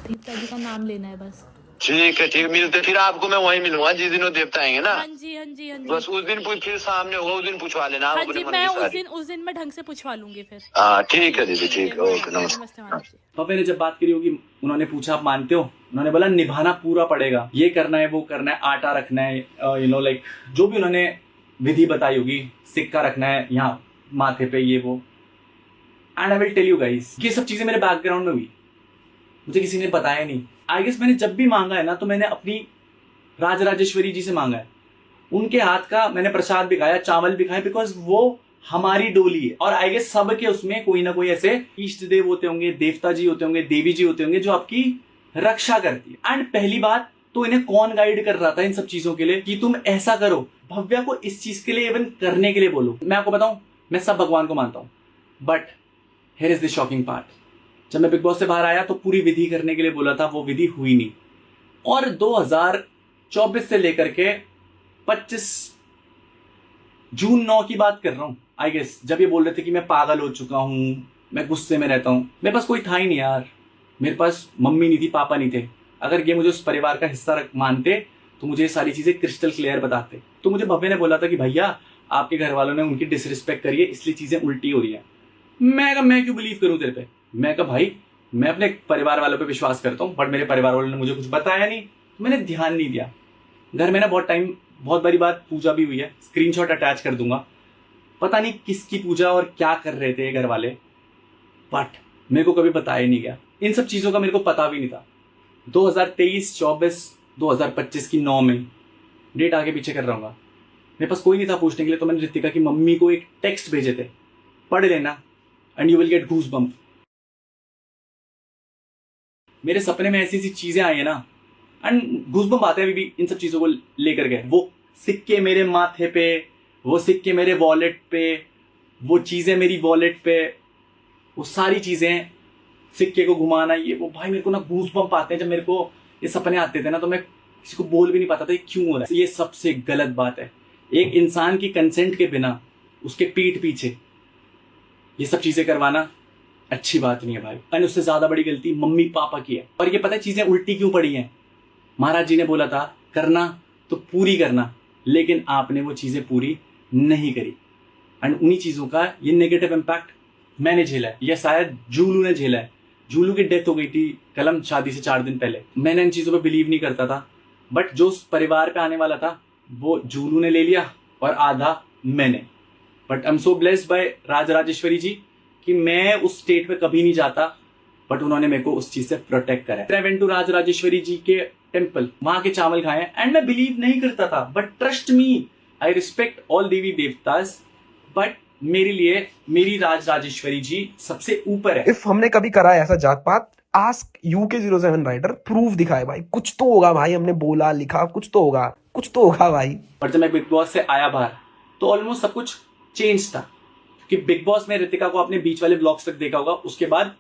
देवता जी का नाम लेना है बस। ठीक है मिलते फिर आपको मैं वहीं मिलूंगा जिस दिन वो देवता आएंगे ना। हाँ जी। हाँ जी। हाँ जी। बस उस दिन फिर सामने होगा, उस दिन पूछवा लेना आप हाँ अपने जी, मन मैं की सारी। उस दिन मैं ढंग से पूछवा लूंगी फिर। हाँ ठीक है दीदी, ठीक है, ओके नमस्ते नमस्ते। महाराज जी। पापा ने जब बात करी होगी, उन्होंने पूछा आप मानते हो, उन्होंने बोला निभाना पूरा पड़ेगा, ये करना है वो करना है, आटा रखना है, लाइक जो भी उन्होंने विधि बताई होगी, सिक्का रखना है यहाँ माथे पे, ये वो। And I will tell you guys, ये सब चीजें मेरे बैकग्राउंड में हुई, मुझे किसी ने बताया नहीं। आई गेस मैंने जब भी मांगा है ना तो मैंने अपनी राजराजेश्वरी जी से मांगा है, उनके हाथ का मैंने प्रसाद भी खाया, चावल भी खाए, बिकॉज वो हमारी डोली है। और आई गेस सबके उसमें कोई ना कोई ऐसे इष्ट देव होते होंगे, देवता जी होते होंगे, देवी जी होते होंगे जो आपकी रक्षा करती है। एंड पहली बात तो इन्हें कौन गाइड कर रहा था इन सब चीजों के लिए कि तुम ऐसा करो, भव्या को इस चीज के लिए इवन करने के लिए बोलो। मैं आपको बताऊं, मैं सब भगवान को मानता हूं, but here is the shocking part, जब मैं बिग बॉस से बाहर आया तो पूरी विधि करने के लिए बोला था, वो विधि हुई नहीं। और 2024 से लेकर के 25 जून 9 की बात कर रहा हूं, आई गेस जब ये बोल रहे थे कि मैं पागल हो चुका हूँ, मैं गुस्से में रहता हूँ, मेरे पास कोई था ही नहीं यार। मेरे पास मम्मी नहीं थी, पापा नहीं थे। अगर ये मुझे उस परिवार का हिस्सा मानते तो मुझे ये सारी चीजें क्रिस्टल क्लियर बताते। तो मुझे भव्य ने बोला था कि भैया आपके घर वालों ने उनकी डिसरिस्पेक्ट करी है, इसलिए चीजें उल्टी हो रही है। मैं क्यों बिलीव करूं तेरे पे? मैं कहा भाई मैं अपने परिवार वालों पे विश्वास करता हूँ, बट मेरे परिवार वालों ने मुझे कुछ बताया नहीं, तो मैंने ध्यान नहीं दिया। घर में ना बहुत बड़ी बात पूजा भी हुई है, स्क्रीनशॉट अटैच कर दूंगा। पता नहीं किसकी पूजा और क्या कर रहे थे घर वाले, बट मेरे को कभी बताया नहीं गया। इन सब चीजों का मेरे को पता भी नहीं था। 2023, 24, 2025 की 9 में डेट आगे पीछे कर रहा हूँ। मेरे पास कोई नहीं था पूछने के लिए, तो मैंने रितिका की मम्मी को एक टेक्स्ट भेजे थे, पढ़ लेना and you will get goose bump. मेरे सपने में ऐसी चीजें आई है ना, एंड गूज बम्प आते हैं अभी भी इन सब चीजों को लेकर के। वो सिक्के मेरे माथे पे, वो सिक्के मेरे वॉलेट पे, वो चीजें मेरी वॉलेट पे, वो सारी चीजें, सिक्के को घुमाना, ये वो, भाई मेरे को ना गूज बम्प आते हैं। जब मेरे को ये सपने आते थे ना, तो मैं किसी को बोल भी नहीं पाता था ये क्यों हो रहा है। ये सबसे गलत बात है। एक इंसान की कंसेंट के बिना उसके पीठ पीछे ये सब चीजें करवाना अच्छी बात नहीं है भाई। और उससे ज्यादा बड़ी गलती मम्मी पापा की है। और ये पता है चीजें उल्टी क्यों पड़ी हैं? महाराज जी ने बोला था करना तो पूरी करना, लेकिन आपने वो चीजें पूरी नहीं करी, एंड उन्हीं चीजों का ये नेगेटिव इम्पैक्ट मैंने झेला है, या शायद जूलू ने झेला है। जूलू की डेथ हो गई थी कलम शादी से 4 दिन पहले। मैंने इन चीजों पे बिलीव नहीं करता था, बट जो उस परिवार पे आने वाला था वो जूलू ने ले लिया और आधा मैंने। But I am so blessed by Raj Rajeshwari ji कि मैं उस स्टेट पे कभी नहीं जाता, बट उन्होंने मेरे को उस चीज से प्रोटेक्ट करा। आई वेंट टू राज राजेश्वरी जी के टेम्पल, वहां के चावल खाए, एंड मैं बिलीव नहीं करता था, but trust me, I respect all Devi देवतास, but मेरे लिए मेरी राज राजेश्वरी जी सबसे ऊपर है। इफ हमने कभी करा है ऐसा जात पात, आस्क UK07 राइडर, प्रूफ दिखाए भाई, कुछ तो होगा भाई, हमने बोला लिखा, कुछ तो होगा भाई। और जब मैं बिग बॉस से आया बाहर तो ऑलमोस्ट सब कुछ चेंज था, कि बिग बॉस में रितिका को आपने बीच वाले व्लॉग्स तक देखा होगा, उसके बाद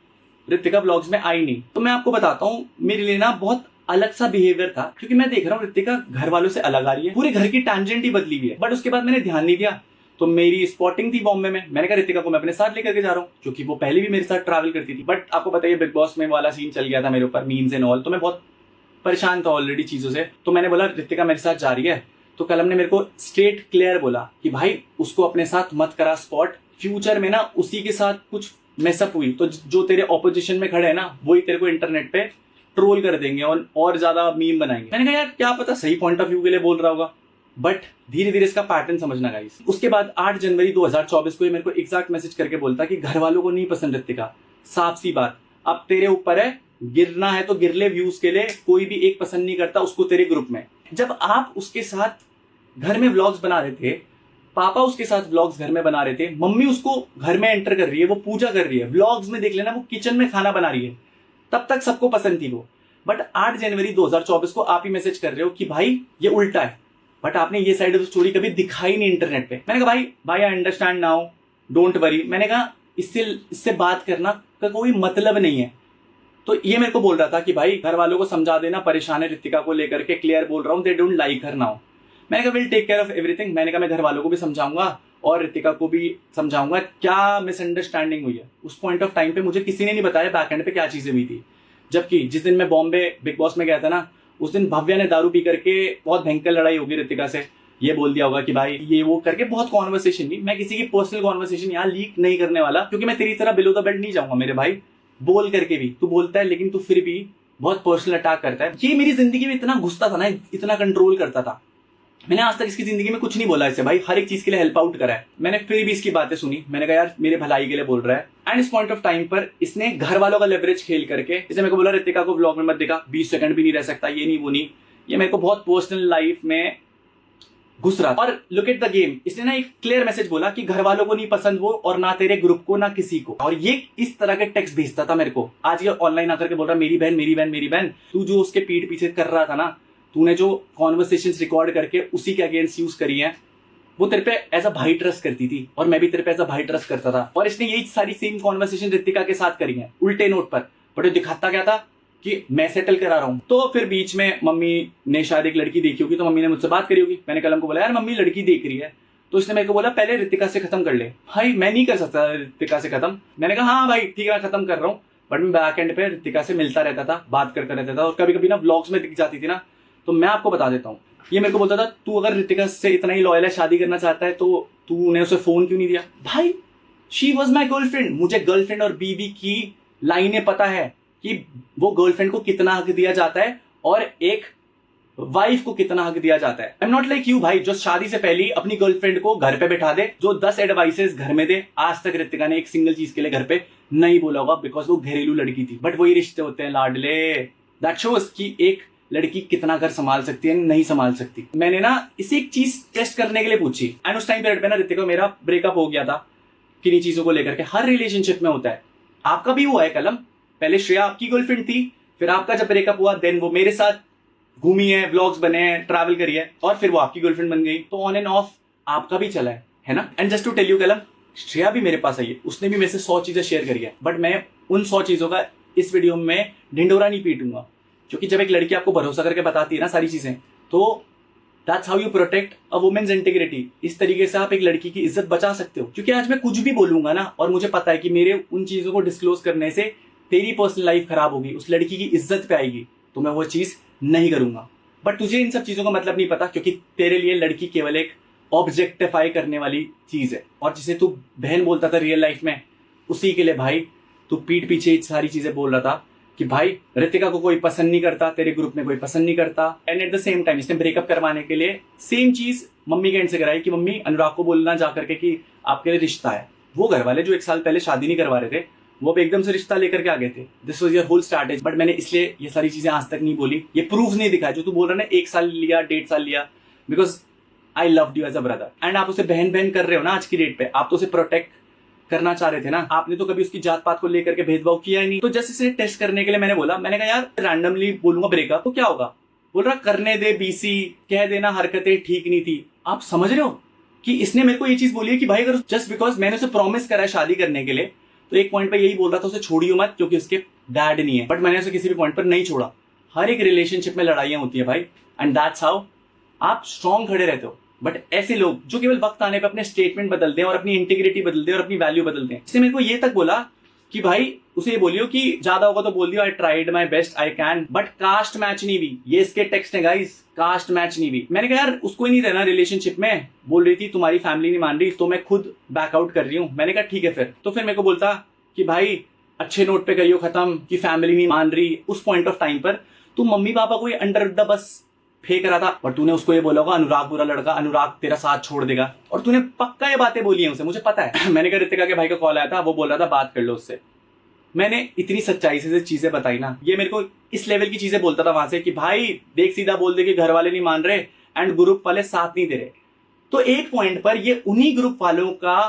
रितिका व्लॉग्स में आई नहीं। तो मैं आपको बताता हूँ, मेरे लिए ना बहुत अलग सा बिहेवियर था, क्योंकि मैं देख रहा हूँ रितिका घर वालों से अलग आ रही है, पूरे घर की टैंजेंट ही बदली हुई है। बट उसके बाद मैंने ध्यान नहीं दिया, तो मेरी स्पॉटिंग थी बॉम्बे में, मैंने कहा रितिका को मैं अपने साथ लेकर के जा रहा हूँ, क्योंकि वो पहले भी मेरे साथ ट्रैवल करती थी। बट आपको बताइए बिग बॉस में वाला सीन चल गया था मेरे ऊपर, मीम्स एंड ऑल, तो मैं बहुत परेशान था ऑलरेडी चीजों से। तो मैंने बोला रितिका मेरे साथ जा रही है, तो कलम ने मेरे को स्ट्रेट क्लियर बोला कि भाई उसको अपने साथ मत करा स्पॉट, फ्यूचर में ना उसी के साथ कुछ मेसअप हुई तो जो तेरे ऑपोजिशन में खड़े हैं ना, वही तेरे को इंटरनेट पे ट्रोल कर देंगे और ज्यादा मीम बनाएंगे। मैंने कहा यार क्या पता सही पॉइंट ऑफ व्यू के लिए बोल रहा होगा, बट धीरे धीरे इसका पैटर्न समझना गाइस। उसके बाद 8 जनवरी 2024 को ये मेरे को एग्जैक्ट मैसेज करके बोलता कि घर वालों को नहीं पसंद रितिका, साफ सी बात, अब तेरे ऊपर है, गिरना है तो गिर ले व्यूज के लिए, कोई भी एक पसंद नहीं करता उसको तेरे ग्रुप में। जब आप उसके साथ घर में व्लॉग्स बना रहे थे, पापा उसके साथ व्लॉग्स घर में बना रहे थे, मम्मी उसको घर में एंटर कर रही है, वो पूजा कर रही है, व्लॉग्स में देख लेना वो किचन में खाना बना रही है, तब तक सबको पसंद थी वो। बट 8 जनवरी 2024 को आप ही मैसेज कर रहे हो कि भाई ये उल्टा है, बट आपने ये साइड ऑफ स्टोरी कभी दिखाई नहीं इंटरनेट पे। मैंने कहा भाई I understand now, don't worry. मैंने कहा इससे बात करना का कोई मतलब नहीं है। तो ये मेरे को बोल रहा था कि भाई घर वालों को समझा देना, परेशान है रितिका को लेकर के, क्लियर बोल रहा हूँ, they don't like her now. मैंने कहा will take care of everything. मैंने कहा मैं घर वालों को भी समझाऊंगा और रितिका को भी समझाऊंगा क्या मिसअंडरस्टैंडिंग हुई है। उस पॉइंट ऑफ टाइम पे मुझे किसी ने नहीं बताया बैक एंड पे क्या चीजें हुई थी। जबकि जिस दिन मैं बॉम्बे बिग बॉस में गया था ना, उस दिन भव्या ने दारू पी करके बहुत भयंकर लड़ाई होगी रितिका से, ये बोल दिया होगा कि भाई ये वो करके बहुत कॉन्वर्सेशन हुई। मैं किसी की पर्सनल कॉन्वर्सेशन यहाँ लीक नहीं करने वाला, क्योंकि मैं तेरी तरह बिलो द बेल्ट नहीं जाऊंगा मेरे भाई। बोल करके भी तू बोलता है, लेकिन तू फिर भी बहुत पर्सनल अटैक करता है। ये मेरी जिंदगी में इतना घुसता था ना, इतना कंट्रोल करता था। मैंने आज तक इसकी जिंदगी में कुछ नहीं बोला इससे, भाई हर एक चीज के लिए हेल्प आउट करा है मैंने, फिर भी इसकी बातें सुनी। मैंने कहा यार मेरे भलाई के लिए बोल रहा है। एंड इस पॉइंट ऑफ टाइम पर इसने घर वालों का लेवरेज खेल करके इसने मेरे को बोला रितिका को व्लॉग में मत दिखा, 20 सेकंड भी नहीं रह सकता, ये नहीं वो नहीं। ये मेरे को बहुत पर्सनल लाइफ में घुस रहा। और लुक एट द गेम, इसने ना एक क्लियर मैसेज बोला कि घर वालों को नहीं पसंद वो, और ना तेरे ग्रुप को ना किसी को। और ये इस तरह के टेक्स्ट भेजता था मेरे को। आज ये ऑनलाइन आकर के बोल रहा मेरी बहन मेरी बहन मेरी बहन। तू जो उसके पीठ पीछे कर रहा था ना, तूने जो कॉन्वर्सेशंस रिकॉर्ड करके उसी के अगेंस्ट यूज करी है, वो तेरे पे एज अ भाई ट्रस्ट करती थी, और मैं भी तेरे पे एज अ भाई ट्रस्ट करता था। और इसने यही सारी सेम कॉन्वर्सेशन रितिका के साथ करी है उल्टे नोट पर। बट दिखाता क्या था कि मैं सेटल करा रहा हूं। तो फिर बीच में मम्मी ने शायद एक लड़की देखी होगी, तो मम्मी ने मुझसे बात करी होगी। मैंने कलम को बोला यार मम्मी लड़की देख रही है, तो उसने मेरे को बोला पहले रितिका से खत्म कर ले। भाई मैं नहीं कर सकता रितिका से खत्म। मैंने कहा हाँ भाई ठीक है, मैं खत्म कर रहा हूँ। बट मैं बैक एंड पे रितिका से मिलता रहता था, बात करता रहता था, और कभी कभी ना व्लॉग्स में दिख जाती थी ना, तो मैं आपको बता देता हूँ। ये मेरे को बोलता था तू अगर रितिका से इतना ही लॉयल है, शादी करना चाहता है, तो तूने उसे फोन क्यों नहीं दिया। भाई शी वॉज माई गर्लफ्रेंड। मुझे गर्लफ्रेंड और बीवी की लाइनें पता है कि वो गर्लफ्रेंड को कितना हक दिया जाता है और एक वाइफ को कितना हक दिया जाता है। आई एम नॉट लाइक यू भाई, जो शादी से पहले अपनी गर्लफ्रेंड को घर पे बैठा दे, जो 10 एडवाइसेस घर में दे। आज तक रितिका ने एक सिंगल चीज के लिए घर पे नहीं बोला होगा, बिकॉज वो घरेलू लड़की थी। बट वही रिश्ते होते हैं लाडले। दैट शोज कि एक लड़की कितना घर संभाल सकती है, नहीं संभाल सकती। मैंने ना इसे एक चीज टेस्ट करने के लिए पूछी, एंड उस टाइम पीरियड पे ना रितिका मेरा ब्रेकअप हो गया था किन्हीं चीजों को लेकर के। हर रिलेशनशिप में होता है, आपका भी हुआ है कलम। पहले श्रेया आपकी गर्लफ्रेंड थी, फिर आपका जब ब्रेकअप हुआ, देन वो मेरे साथ घूमी है, व्लॉग्स बने हैं, ट्रैवल करी है, और फिर वो आपकी गर्लफ्रेंड बन गई। तो ऑन एंड ऑफ आपका भी चला है ना। And just to tell you Kalam, Shreya भी मेरे पास आई है, उसने भी मेरे से 100 चीजें शेयर करी है। बट मैं उन 100 चीजों का इस वीडियो में ढिंडोरा नहीं पीटूंगा, क्योंकि जब एक लड़की आपको भरोसा करके बताती है ना सारी चीजें, तो that's how you protect a women's integrity. इस तरीके से आप एक लड़की की इज्जत बचा सकते हो। क्योंकि आज मैं कुछ भी बोलूंगा ना, और मुझे पता है कि मेरे उन चीजों को डिस्क्लोज करने से तेरी पर्सनल लाइफ खराब होगी, उस लड़की की इज्जत पे आएगी, तो मैं वो चीज नहीं करूंगा। बट तुझे इन सब चीजों का मतलब नहीं पता, क्योंकि तेरे लिए लड़की केवल एक ऑब्जेक्टिफाई करने वाली चीज है। और जिसे तू बहन बोलता था रियल लाइफ में, उसी के लिए भाई तू पीठ पीछे सारी चीजें बोल रहा था कि भाई रितिका को कोई पसंद नहीं करता, तेरे ग्रुप में कोई पसंद नहीं करता। And at the same time इसने ब्रेकअप करवाने के लिए सेम चीज मम्मी के एंड से कराई कि मम्मी अनुराग को बोलना जा करके कि आपके लिए रिश्ता है। वो घर वाले जो 1 साल पहले शादी नहीं करवा रहे थे, वो अब एकदम से रिश्ता लेकर के आ गए थे। This was your whole strategy. But मैंने इसलिए ये सारी चीजें आज तक नहीं बोली, ये प्रूफ नहीं दिखाया जो तू बोल रहा है ना 1 साल लिया, 1.5 साल लिया, because I loved you as a brother. And आप उसे बहन बहन कर रहे हो ना आज की डेट पे, आप तो उसे प्रोटेक्ट करना चाह रहे थे ना। आपने तो कभी उसकी जात पात को लेकर के भेदभाव किया ही नहीं। तो जस्ट इसे टेस्ट करने के लिए मैंने बोला, मैंने कहा यार रैंडमली बोलूंगा ब्रेकअप तो क्या होगा। बोल रहा करने दे बीसी, कह देना हरकतें ठीक नहीं थी। आप समझ रहे हो कि इसने मेरे को ये चीज बोली है कि भाई अगर जस्ट बिकॉज मैंने उसे प्रॉमिस करा है शादी करने के लिए, तो एक पॉइंट पे यही बोल रहा था उसे छोड़ियो मत क्योंकि उसके डैड नहीं है। बट मैंने उसे किसी भी पॉइंट पर नहीं छोड़ा। हर एक रिलेशनशिप में लड़ाइयां होती है भाई, एंड दैट्स हाउ आप स्ट्रांग खड़े रहते हो। बट ऐसे लोग जो केवल वक्त आने पे अपने स्टेटमेंट बदल दें और अपनी इंटीग्रिटी बदल दें और अपनी वैल्यू बदल दें। इसने मेरे को ये तक बोला कि भाई उसे ये बोलियो कि ज्यादा होगा तो बोल दियो I tried my best I can, but caste match नहीं हुई। ये इसके टेक्स्ट है गाइस, कास्ट मैच नहीं हुई। मैंने कहा यार उसको ही नहीं रहना रिलेशनशिप में, बोल रही थी तुम्हारी फैमिली नहीं मान रही तो मैं खुद बैकआउट कर रही हूँ। मैंने कहा ठीक है फिर। तो फिर मेरे को बोलता कि भाई अच्छे नोट पे करियो खत्म, कि फैमिली नहीं मान रही। उस पॉइंट ऑफ टाइम पर तू मम्मी पापा को अंडर द बस फेंक रहा था, और तूने उसको ये बोला होगा अनुराग बुरा लड़का, अनुराग तेरा साथ छोड़ देगा, और तूने पक्का ये बातें बोली हैं उसे, मुझे पता है। मैंने कहा रितिका के भाई का कॉल आया था, वो बोल रहा था बात कर लो उससे। मैंने इतनी सच्चाई से चीजें बताई ना, ये मेरे को इस लेवल की चीजें बोलता था वहां से कि भाई देख सीधा बोल दे कि घर वाले नहीं मान रहे एंड ग्रुप वाले साथ नहीं दे रहे। तो एक पॉइंट पर ये उन्हीं ग्रुप वालों का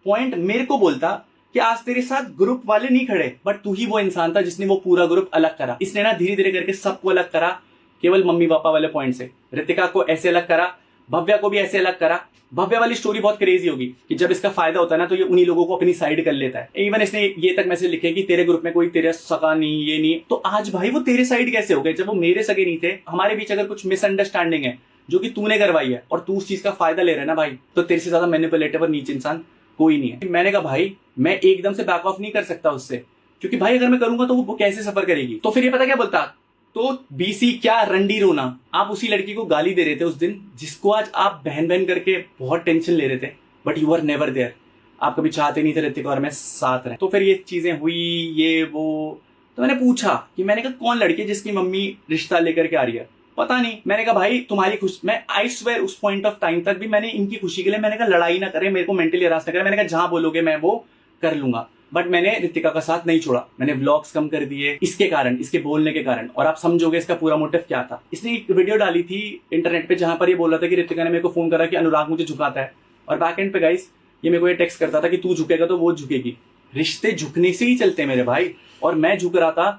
पॉइंट मेरे को बोलता कि आज तेरे साथ ग्रुप वाले नहीं खड़े, बट तू ही वो इंसान था जिसने वो पूरा ग्रुप अलग करा। इसने ना धीरे धीरे करके सबको अलग करा, केवल मम्मी पापा वाले पॉइंट से। रितिका को ऐसे अलग करा, भव्या को भी ऐसे अलग करा। भव्या वाली स्टोरी बहुत क्रेजी होगी कि जब इसका फायदा होता है ना तो ये उन्हीं लोगों को अपनी साइड कर लेता है। इवन इसने ये तक मैसेज लिखे कि तेरे ग्रुप में कोई तेरे सगा नहीं, ये नहीं। तो आज भाई वो तेरे साइड कैसे हो गए जब वो मेरे सगे नहीं थे। हमारे बीच अगर कुछ मिसअंडरस्टैंडिंग है जो कि तूने करवाई है और तू उस चीज का फायदा ले रहा है ना भाई, तो तेरे से ज्यादा मैनिपुलेटिव और नीच इंसान कोई नहीं है। मैंने कहा भाई मैं एकदम से बैक ऑफ नहीं कर सकता उससे, क्योंकि भाई अगर मैं करूंगा तो वो कैसे सफर करेगी। तो फिर ये पता क्या बोलता, तो बीसी क्या रंडी रोना। आप उसी लड़की को गाली दे रहे थे उस दिन जिसको आज आप बहन बहन करके बहुत टेंशन ले रहे थे, but you are never there. आप कभी चाहते नहीं थे रितिका और मैं साथ रहे। तो फिर ये चीजें हुई, ये वो। तो मैंने पूछा कि मैंने कहा कौन लड़की है जिसकी मम्मी रिश्ता लेकर के आ रही है। पता नहीं। मैंने कहा भाई तुम्हारी खुश, मैं आई स्वेयर उस पॉइंट ऑफ टाइम तक भी मैंने इनकी खुशी के लिए मैंने कहा लड़ाई ना करे, मेरे को मेंटली हरास ना करे। मैंने कहा जहां बोलोगे मैं वो कर लूंगा। बट मैंने रितिका का साथ नहीं छोड़ा। मैंने व्लॉग्स कम कर दिए इसके कारण, इसके बोलने के कारण। और आप समझोगे इसका पूरा मोटिव क्या था। इसने एक वीडियो डाली थी इंटरनेट पे जहां पर ये बोल रहा था कि रितिका ने मेरे को फोन करा कि अनुराग मुझे झुकाता है, और बैक एंड पे गाइस ये मेरे को ये टेक्स्ट करता था कि तू झुकेगा तो वो झुकेगी। रिश्ते झुकने से ही चलते मेरे भाई। और मैं झुक रहा था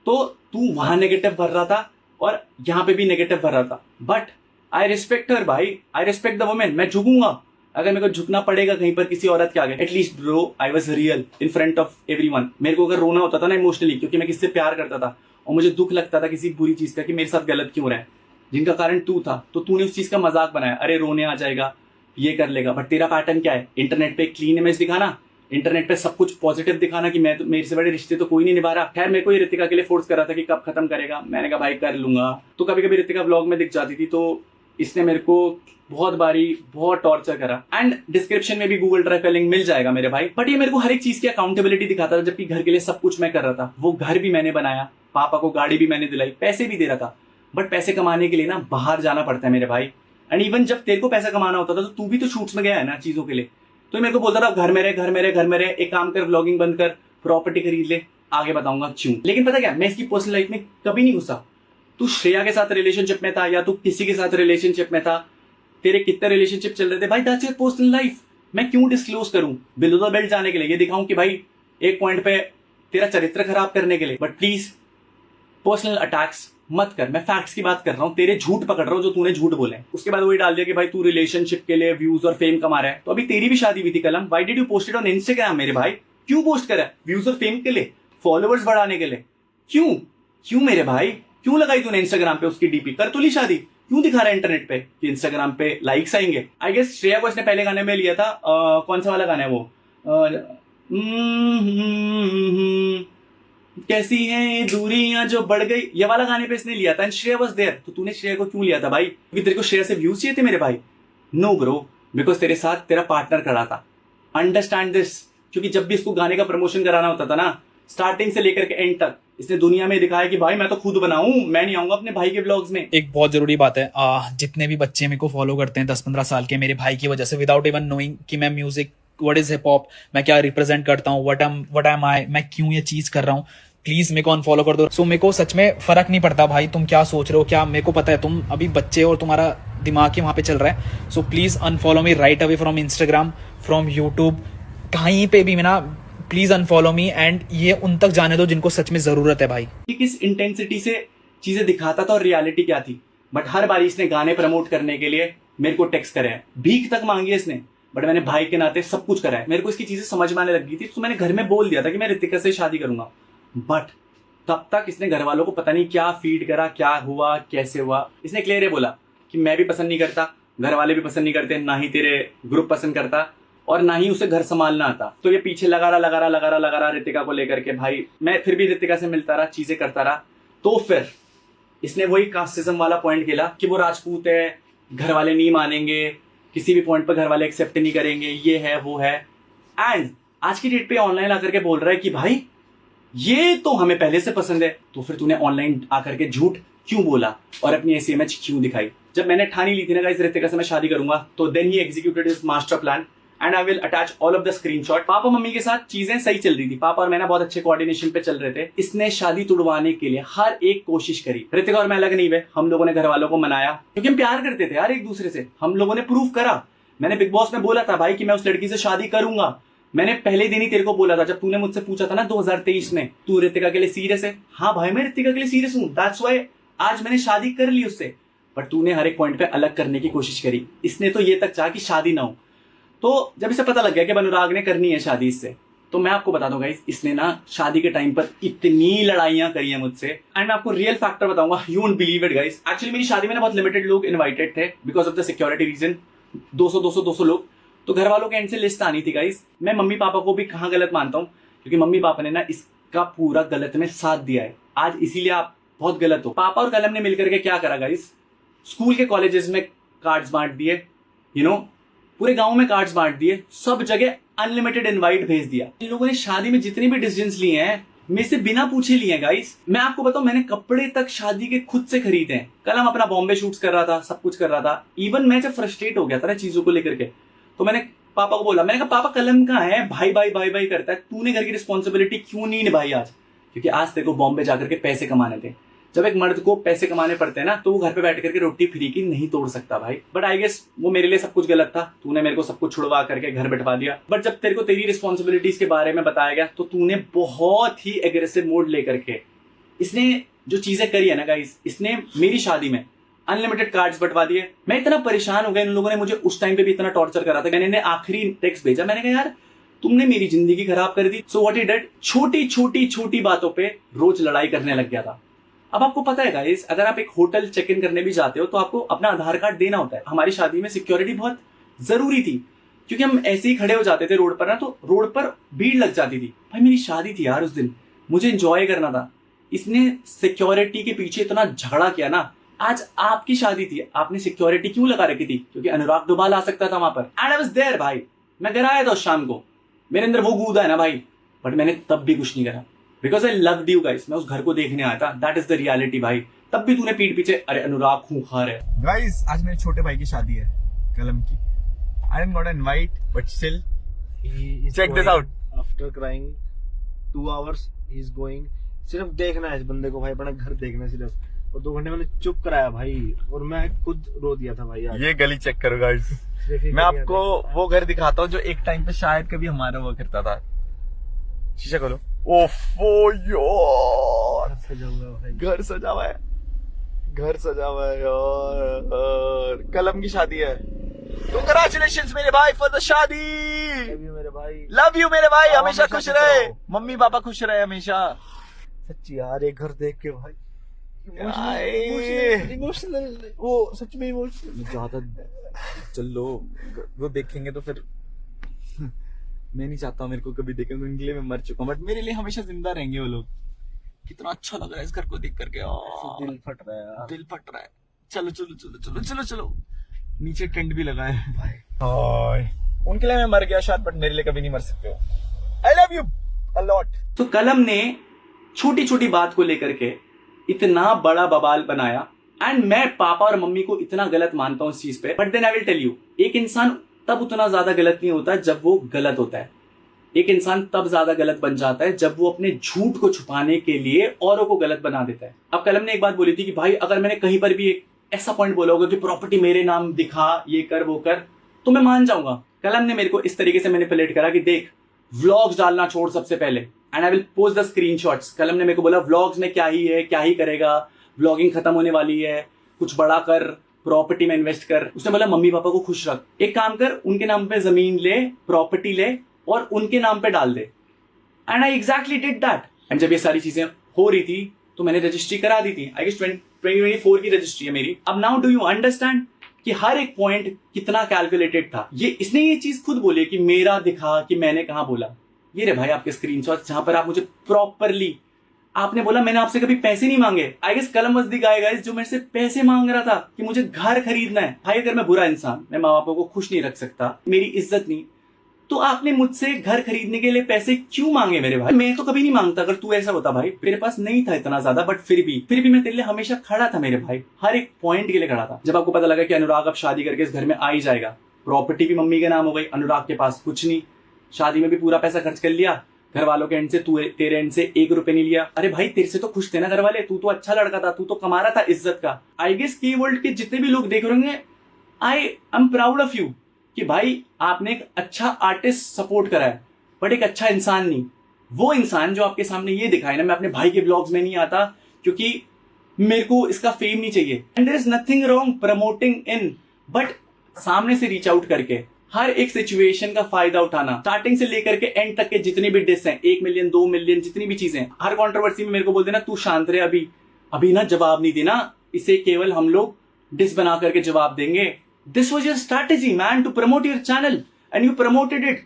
तो तू वहां नेगेटिव भर रहा था और यहाँ पे भी नेगेटिव भर रहा था। बट आई रिस्पेक्ट हर भाई, आई रिस्पेक्ट द वुमेन। मैं झुकूंगा अगर मेरे को झुकना पड़ेगा कहीं पर किसी औरत के आगे। At least bro I was real in front of everyone. मेरे को अगर रोना होता था ना इमोशनली, क्योंकि मैं किससे प्यार करता था और मुझे दुख लगता था किसी बुरी चीज का कि मेरे साथ गलत क्यों रहा है, जिनका कारण तू था, तो तूने उस चीज का मजाक बनाया। अरे रोने आ जाएगा, ये कर लेगा। बट तेरा पैटर्न क्या है? इंटरनेट पे क्लीन इमेज दिखाना, इंटरनेट पे सब कुछ पॉजिटिव दिखाना कि मैं तो, मेरे से बड़े रिश्ते तो कोई नहीं निभा रहा। खैर मेरे को ये ऋतिका के लिए फोर्स कर रहा था कि कब खत्म करेगा। मैंने कहा भाई कर लूंगा। तो कभी कभी ऋतिका व्लॉग में दिख जाती थी, तो इसने मेरे को बहुत बारी बहुत टॉर्चर करा। एंड डिस्क्रिप्शन में भी गूगल ड्राइव का लिंक मिल जाएगा मेरे भाई। बट ये मेरे को हर एक चीज की अकाउंटेबिलिटी दिखाता था, जबकि घर के लिए सब कुछ मैं कर रहा था। वो घर भी मैंने बनाया, पापा को गाड़ी भी मैंने दिलाई, पैसे भी दे रहा था। बट पैसे कमाने के लिए ना बाहर जाना पड़ता है मेरे भाई। एंड इवन जब तेरे को पैसा कमाना होता था तो तू भी तो शूट्स में गया है ना चीजों के लिए। तो मेरे को बोलता था घर में रहे, घर में रहे, घर में रहे, एक काम कर व्लॉगिंग बंद कर, प्रॉपर्टी खरीद ले, आगे बताऊंगा क्यों। लेकिन पता क्या, मैं इसकी पर्सनल लाइफ में कभी नहीं घुसा। तू श्रेया के साथ रिलेशनशिप में था या तू किसी के साथ रिलेशनशिप में था, तेरे कितने रिलेशनशिप चल रहे थे भाई, दैट्स योर पर्सनल लाइफ। मैं क्यों डिस्क्लोज करूं? बिलो द बेल्ट जाने के लिए, ये दिखाऊं कि भाई एक पॉइंट पे तेरा चरित्र खराब करने के लिए। बट प्लीज पर्सनल अटैक्स मत कर। मैं फैक्ट्स की बात कर रहा हूँ, तेरे झूठ पकड़ रहा हूँ जो तूने झूठ बोले। उसके बाद वही डाल दिया कि भाई तू रिलेशनशिप के लिए व्यूज और फेम कमा रहा है। तो अभी तेरी भी शादी हुई थी कलम, why did you post it on Instagram मेरे भाई? क्यों पोस्ट करा? व्यूज और फेम के लिए, फॉलोअर्स बढ़ाने के लिए? क्यों क्यों मेरे भाई, क्यों लगाई तूने इंस्टाग्राम पे उसकी डीपी? कर तो ली शादी, क्यों दिखा रहा है इंटरनेट पे कि इंस्टाग्राम पे लाइक्स आएंगे? आई गेस श्रेया को इसने पहले गाने में लिया था, कौन सा वाला गाना है वो, कैसी है दूरियां जो बढ़ गई, ये वाला गाने पे इसने लिया था। And Shreya was there. तो तूने श्रेया को क्यों लिया था भाई? क्योंकि तेरे को श्रेया से व्यूज चाहिए थे मेरे भाई? नो ब्रो, बिकॉज तेरे साथ तेरा पार्टनर खड़ा था। Understand this. क्योंकि जब भी इसको गाने का प्रमोशन कराना होता था ना, स्टार्टिंग से लेकर के एंड तक इसने दुनिया में दिखाया कि भाई मैं तो खुद बनाऊं, मैं नहीं आऊंगा अपने भाई के व्लॉग्स में। एक बहुत जरूरी बात है, जितने भी बच्चे मेरे को फॉलो करते हैं 10-15 साल के, मेरे भाई की वजह से, विदाउट इवन नोइंग कि मैं music, what is hip hop, मैं क्या रिप्रेजेंट करता हूँ, व्हाट एम आई, मैं क्यों ये चीज कर रहा हूँ, प्लीज मेरे को अनफॉलो कर दो। सो मेरे को सच में फर्क नहीं पड़ता भाई तुम क्या सोच रहे हो, क्या, मेरे को पता है तुम अभी बच्चे और तुम्हारा दिमाग ही वहां पे चल रहा है। So please unfollow me right away from Instagram, from YouTube, कहीं पे भी ना, प्लीज अनफॉलो मी। एंड ये उन तक जाने दो जिनको सच में जरूरत है भाई। कि किस इंटेंसिटी से चीजें दिखाता था और रियलिटी क्या थी। बट हर बार इसने गाने प्रमोट करने के लिए मेरे को टेक्स्ट करे हैं, भीख तक मांगी है इसने। बट मैंने भाई के नाते सब कुछ करा है। मेरे को इसकी चीजें समझ में आने लग गई थी, तो मैंने घर में बोल दिया था कि मैं ऋतिका से शादी करूंगा। बट तब तक इसने घर वालों को पता नहीं क्या फीड करा, क्या हुआ, कैसे हुआ। इसने क्लियर है बोला कि मैं भी पसंद नहीं करता, घर वाले भी पसंद नहीं करते, ना ही तेरे ग्रुप पसंद करता, और ना ही उसे घर संभालना आता। तो ये पीछे लगा रहा ऋतिका को लेकर के। भाई मैं फिर भी ऋतिका से मिलता रहा, चीजें करता रहा। तो फिर इसने वही कास्टिज्म वाला पॉइंट खेला कि वो राजपूत है, घर वाले नहीं मानेंगे, किसी भी पॉइंट पर घर वाले एक्सेप्ट नहीं करेंगे, ये है वो है। एंड आज की डेट पे ऑनलाइन आकर के बोल रहा है कि भाई ये तो हमें पहले से पसंद है। तो फिर तूने ऑनलाइन आकर के झूठ क्यों बोला और अपनी ऐसी इमेज क्यों दिखाई? जब मैंने ठानी ली थी ना गाइस ऋतिका से मैं शादी करूंगा, तो then he executed his master plan and I will attach all of the screenshot. पापा मम्मी के साथ चीजें सही चल रही थी, पापा और मैं ना बहुत अच्छे कोऑर्डिनेशन पे चल रहे थे। इसने शादी तुड़वाने के लिए हर एक कोशिश करी। ऋतिका और मैं अलग नहीं हुए, हम लोगों ने घर वालों को मनाया क्योंकि हम प्यार करते थे यार एक दूसरे से। हम लोगों ने प्रूव करा। मैंने बिग बॉस में बोला था भाई कि मैं उस लड़की से शादी करूंगा। मैंने पहले दिन ही तेरे को बोला था जब तूने मुझसे पूछा था ना 2023 में, तू ऋतिका के लिए सीरियस है? हाँ भाई मैं ऋतिका के लिए सीरियस हूं, दैट्स व्हाई आज मैंने शादी कर ली उससे। बट तूने हर एक पॉइंट पे अलग करने की कोशिश करी। इसने तो ये तक चाहा कि शादी ना हो। तो जब इसे पता लग गया कि अनुराग ने करनी है शादी इससे, तो मैं आपको बता दूं गाइस, इसने ना शादी के टाइम पर इतनी लड़ाइयां करी हैं मुझसे। एंड मैं आपको रियल फैक्टर बताऊंगा, you won't believe it guys. Actually मेरी शादी में ना बहुत लिमिटेड लोग इन्वाइटेड थे because of the security reason. 200 लोग। तो घर वालों के एंड से लिस्ट आनी थी गाइस। मैं मम्मी पापा को भी कहाँ गलत मानता हूँ, क्योंकि मम्मी पापा ने ना इसका पूरा गलत में साथ दिया है। आज इसीलिए आप बहुत गलत हो। पापा और कलम ने मिलकर के क्या करा गाइस, स्कूल के कॉलेजेस में कार्ड्स बांट दिए, पूरे गांव में कार्ड्स बांट दिए, सब जगह अनलिमिटेड इनवाइट भेज दिया। इन लोगों ने शादी में जितने भी डिसीजंस लिए हैं मेरे से बिना पूछे लिए हैं गाइस। मैं आपको बताऊं, मैंने कपड़े तक शादी के खुद से खरीदे हैं। कल हम अपना बॉम्बे शूट्स कर रहा था, सब कुछ कर रहा था। इवन मैं जब फ्रस्ट्रेट हो गया था ना चीजों को लेकर के, तो मैंने पापा को बोला, मैंने कहा पापा कलम कहाँ है, भाई भाई भाई भाई करता है, तूने घर की रिस्पॉन्सिबिलिटी क्यों नहीं निभाई आज? क्योंकि आज तेरे को बॉम्बे जाकर के पैसे कमाने थे। जब एक मर्द को पैसे कमाने पड़ते हैं ना, तो वो घर पे बैठ करके रोटी फ्री की नहीं तोड़ सकता भाई। बट आई गेस वो मेरे लिए सब कुछ गलत था। तूने मेरे को सब कुछ छुड़वा करके घर बैठवा दिया। बट जब तेरे को तेरी रिस्पॉन्सिबिलिटीज के बारे में बताया गया, तो तूने बहुत ही एग्रेसिव मोड लेकर के, इसने जो चीजें करी है ना गाइस, इसने मेरी शादी में अनलिमिटेड कार्ड्स बंटवा दिए। मैं इतना परेशान हो गया, इन लोगों ने मुझे उस टाइम पे भी इतना टॉर्चर करा था। मैंने आखिरी टेक्स्ट भेजा, मैंने कहा यार तुमने मेरी जिंदगी खराब कर दी। सो व्हाट ही डिड, छोटी बातों पे रोज लड़ाई करने लग गया था। अब आपको पता है गाइस, अगर आप एक होटल चेक इन करने भी जाते हो तो आपको अपना आधार कार्ड देना होता है। हमारी शादी में सिक्योरिटी बहुत जरूरी थी, क्योंकि हम ऐसे ही खड़े हो जाते थे रोड पर ना, तो रोड पर भीड़ लग जाती थी। भाई मेरी शादी थी यार उस दिन, मुझे एंजॉय करना था। इसने सिक्योरिटी के पीछे इतना झगड़ा किया ना। आज आपकी शादी थी, आपने सिक्योरिटी क्यों लगा रखी थी? क्योंकि अनुराग डुबाल आ सकता था वहां पर। एंड आई वाज देयर भाई, मैं घर आया था उस शाम को, मेरे अंदर वो कूदा है ना भाई, बट मैंने तब भी कुछ नहीं करा, because I loved you guys. मैं उस घर को देखने आया था, दैट इज द रियलिटी भाई। तब भी तूने पीठ पीछे अरे अनुराग खूंखार है। गाइस आज मेरे छोटे भाई की शादी है, कलम की। I am not invite but still check this out. After crying 2 hours he is going. सिर्फ देखना है इस बंदे को भाई, अपना घर देखना है सिर्फ। और 2 घंटे मैंने चुप कराया भाई, और मैं खुद रो दिया था भाई यार। ये गली चेक करो गाइस, मैं आपको वो घर दिखाता हूँ जो एक टाइम पे शायद कभी हमारा हुआ करता था। शीशा खोलो। ओफो यार, सजा हुआ है भाई, घर सजा हुआ है, घर सजा हुआ है यार। कलम की शादी है। कंग्रेचुलेशंस मेरे भाई फॉर द शादी। लव यू मेरे भाई, लव यू मेरे भाई, हमेशा हमेशा खुश खुश रहे, रहो। मम्मी पापा खुश रहे हमेशा। सच्ची यार एक घर देख के भाई आए। इमोशनल, वो सच में इमोशनल। ज्यादा चलो वो देखेंगे तो फिर मैं नहीं चाहता हूँ मेरे को कभी देखेंगे, उनके लिए मैं मर चुका हूँ, बट मेरे लिए हमेशा जिंदा रहेंगे वो लोग। कितना अच्छा लग रहा है इस घर को देख करके, दिल फट रहा है यार। दिल फट रहा है। चलो चलो चलो चलो चलो चलो, नीचे टेंट भी लगा है भाई। उनके लिए मैं मर गया शायद, बट मेरे लिए कभी नहीं मर सकते हो। I love you a lot. तो कलम ने छोटी छोटी बात को लेकर के इतना बड़ा बवाल बनाया, एंड मैं पापा और मम्मी को इतना गलत मानता हूं इस चीज पे। But then I will tell you, एक इंसान तब उतना ज्यादा गलत नहीं होता जब वो गलत होता है। एक इंसान तब ज्यादा गलत बन जाता है जब वो अपने झूठ को छुपाने के लिए औरों को गलत बना देता है। अब कलम ने एक बात बोली थी कि भाई अगर मैंने कहीं पर भी एक ऐसा पॉइंट बोला होगा कि प्रॉपर्टी मेरे नाम दिखा, ये कर वो कर, तो मैं मान जाऊंगा। कलम ने मेरे को इस तरीके से मैनिपुलेट करा कि देख व्लॉग्स डालना छोड़ सबसे पहले, and I will post the screenshots. कलम ने मेरे को बोला व्लॉग्स में क्या ही है, क्या ही करेगा, व्लॉगिंग खत्म होने वाली है, कुछ बड़ा कर, प्रॉपर्टी में इन्वेस्ट कर। उसने बोला मम्मी पापा को खुश रख, एक काम कर उनके नाम पे जमीन ले, प्रॉपर्टी ले और उनके नाम पे डाल दे। And I exactly did that. And जब ये सारी चीजें हो रही थी तो मैंने रजिस्ट्री करा दी थी। आई गेस 2024 की रजिस्ट्री है मेरी। अब नाउ डू यू अंडरस्टैंड कि हर एक पॉइंट कितना कैलकुलेटेड था। ये इसने ये चीज खुद बोली कि मेरा दिखा कि मैंने कहां बोला। ये रे भाई आपके स्क्रीनशॉट जहां पर आप मुझे प्रॉपरली, आपने बोला मैंने आपसे कभी पैसे नहीं मांगे। आई गेस कलम वाज द गाय गाइस जो मेरे से पैसे मांग रहा था कि मुझे घर खरीदना है। भाई अगर मैं बुरा इंसान, मैं माँ बापों को खुश नहीं रख सकता, मेरी इज्जत नहीं, तो आपने मुझसे घर खरीदने के लिए पैसे क्यों मांगे मेरे भाई? मैं तो कभी नहीं मांगता अगर तू ऐसा होता भाई। मेरे पास नहीं था इतना ज्यादा, बट फिर भी मैं तेरे लिए हमेशा खड़ा था मेरे भाई, हर एक पॉइंट के लिए खड़ा था। जब आपको पता लगा कि अनुराग अब शादी करके इस घर में आ ही जाएगा, प्रॉपर्टी भी मम्मी के नाम हो गई, अनुराग के पास कुछ नहीं, शादी में भी पूरा पैसा खर्च कर लिया, घर वालों के एंड से तेरे एंड से 1 रुपए नहीं लिया। अरे भाई तेरे से तो खुश थे ना घर वाले, तू तो अच्छा लड़का था, तू तो कमा रहा था इज्जत का। आई गेस की वर्ल्ड के जितने भी लोग देख रहे होंगे, I am proud of you कि भाई आपने एक अच्छा आर्टिस्ट सपोर्ट करा है, बट एक अच्छा इंसान नहीं। वो इंसान जो आपके सामने ये दिखाए ना, मैं अपने भाई के ब्लॉग्स में नहीं आता क्योंकि मेरे को इसका फेम नहीं चाहिए। And there is nothing wrong promoting in, but सामने से रीच आउट करके हर एक सिचुएशन का फायदा उठाना, स्टार्टिंग से लेकर के एंड तक के जितने भी डिस हैं, 1 मिलियन 2 मिलियन जितनी भी चीजें, हर कंट्रोवर्सी में मेरे को बोल देना तू शांत रहे, अभी ना जवाब नहीं देना, इसे केवल हम लोग डिस बना करके जवाब देंगे। This was your strategy, man, to promote your channel, and you promoted it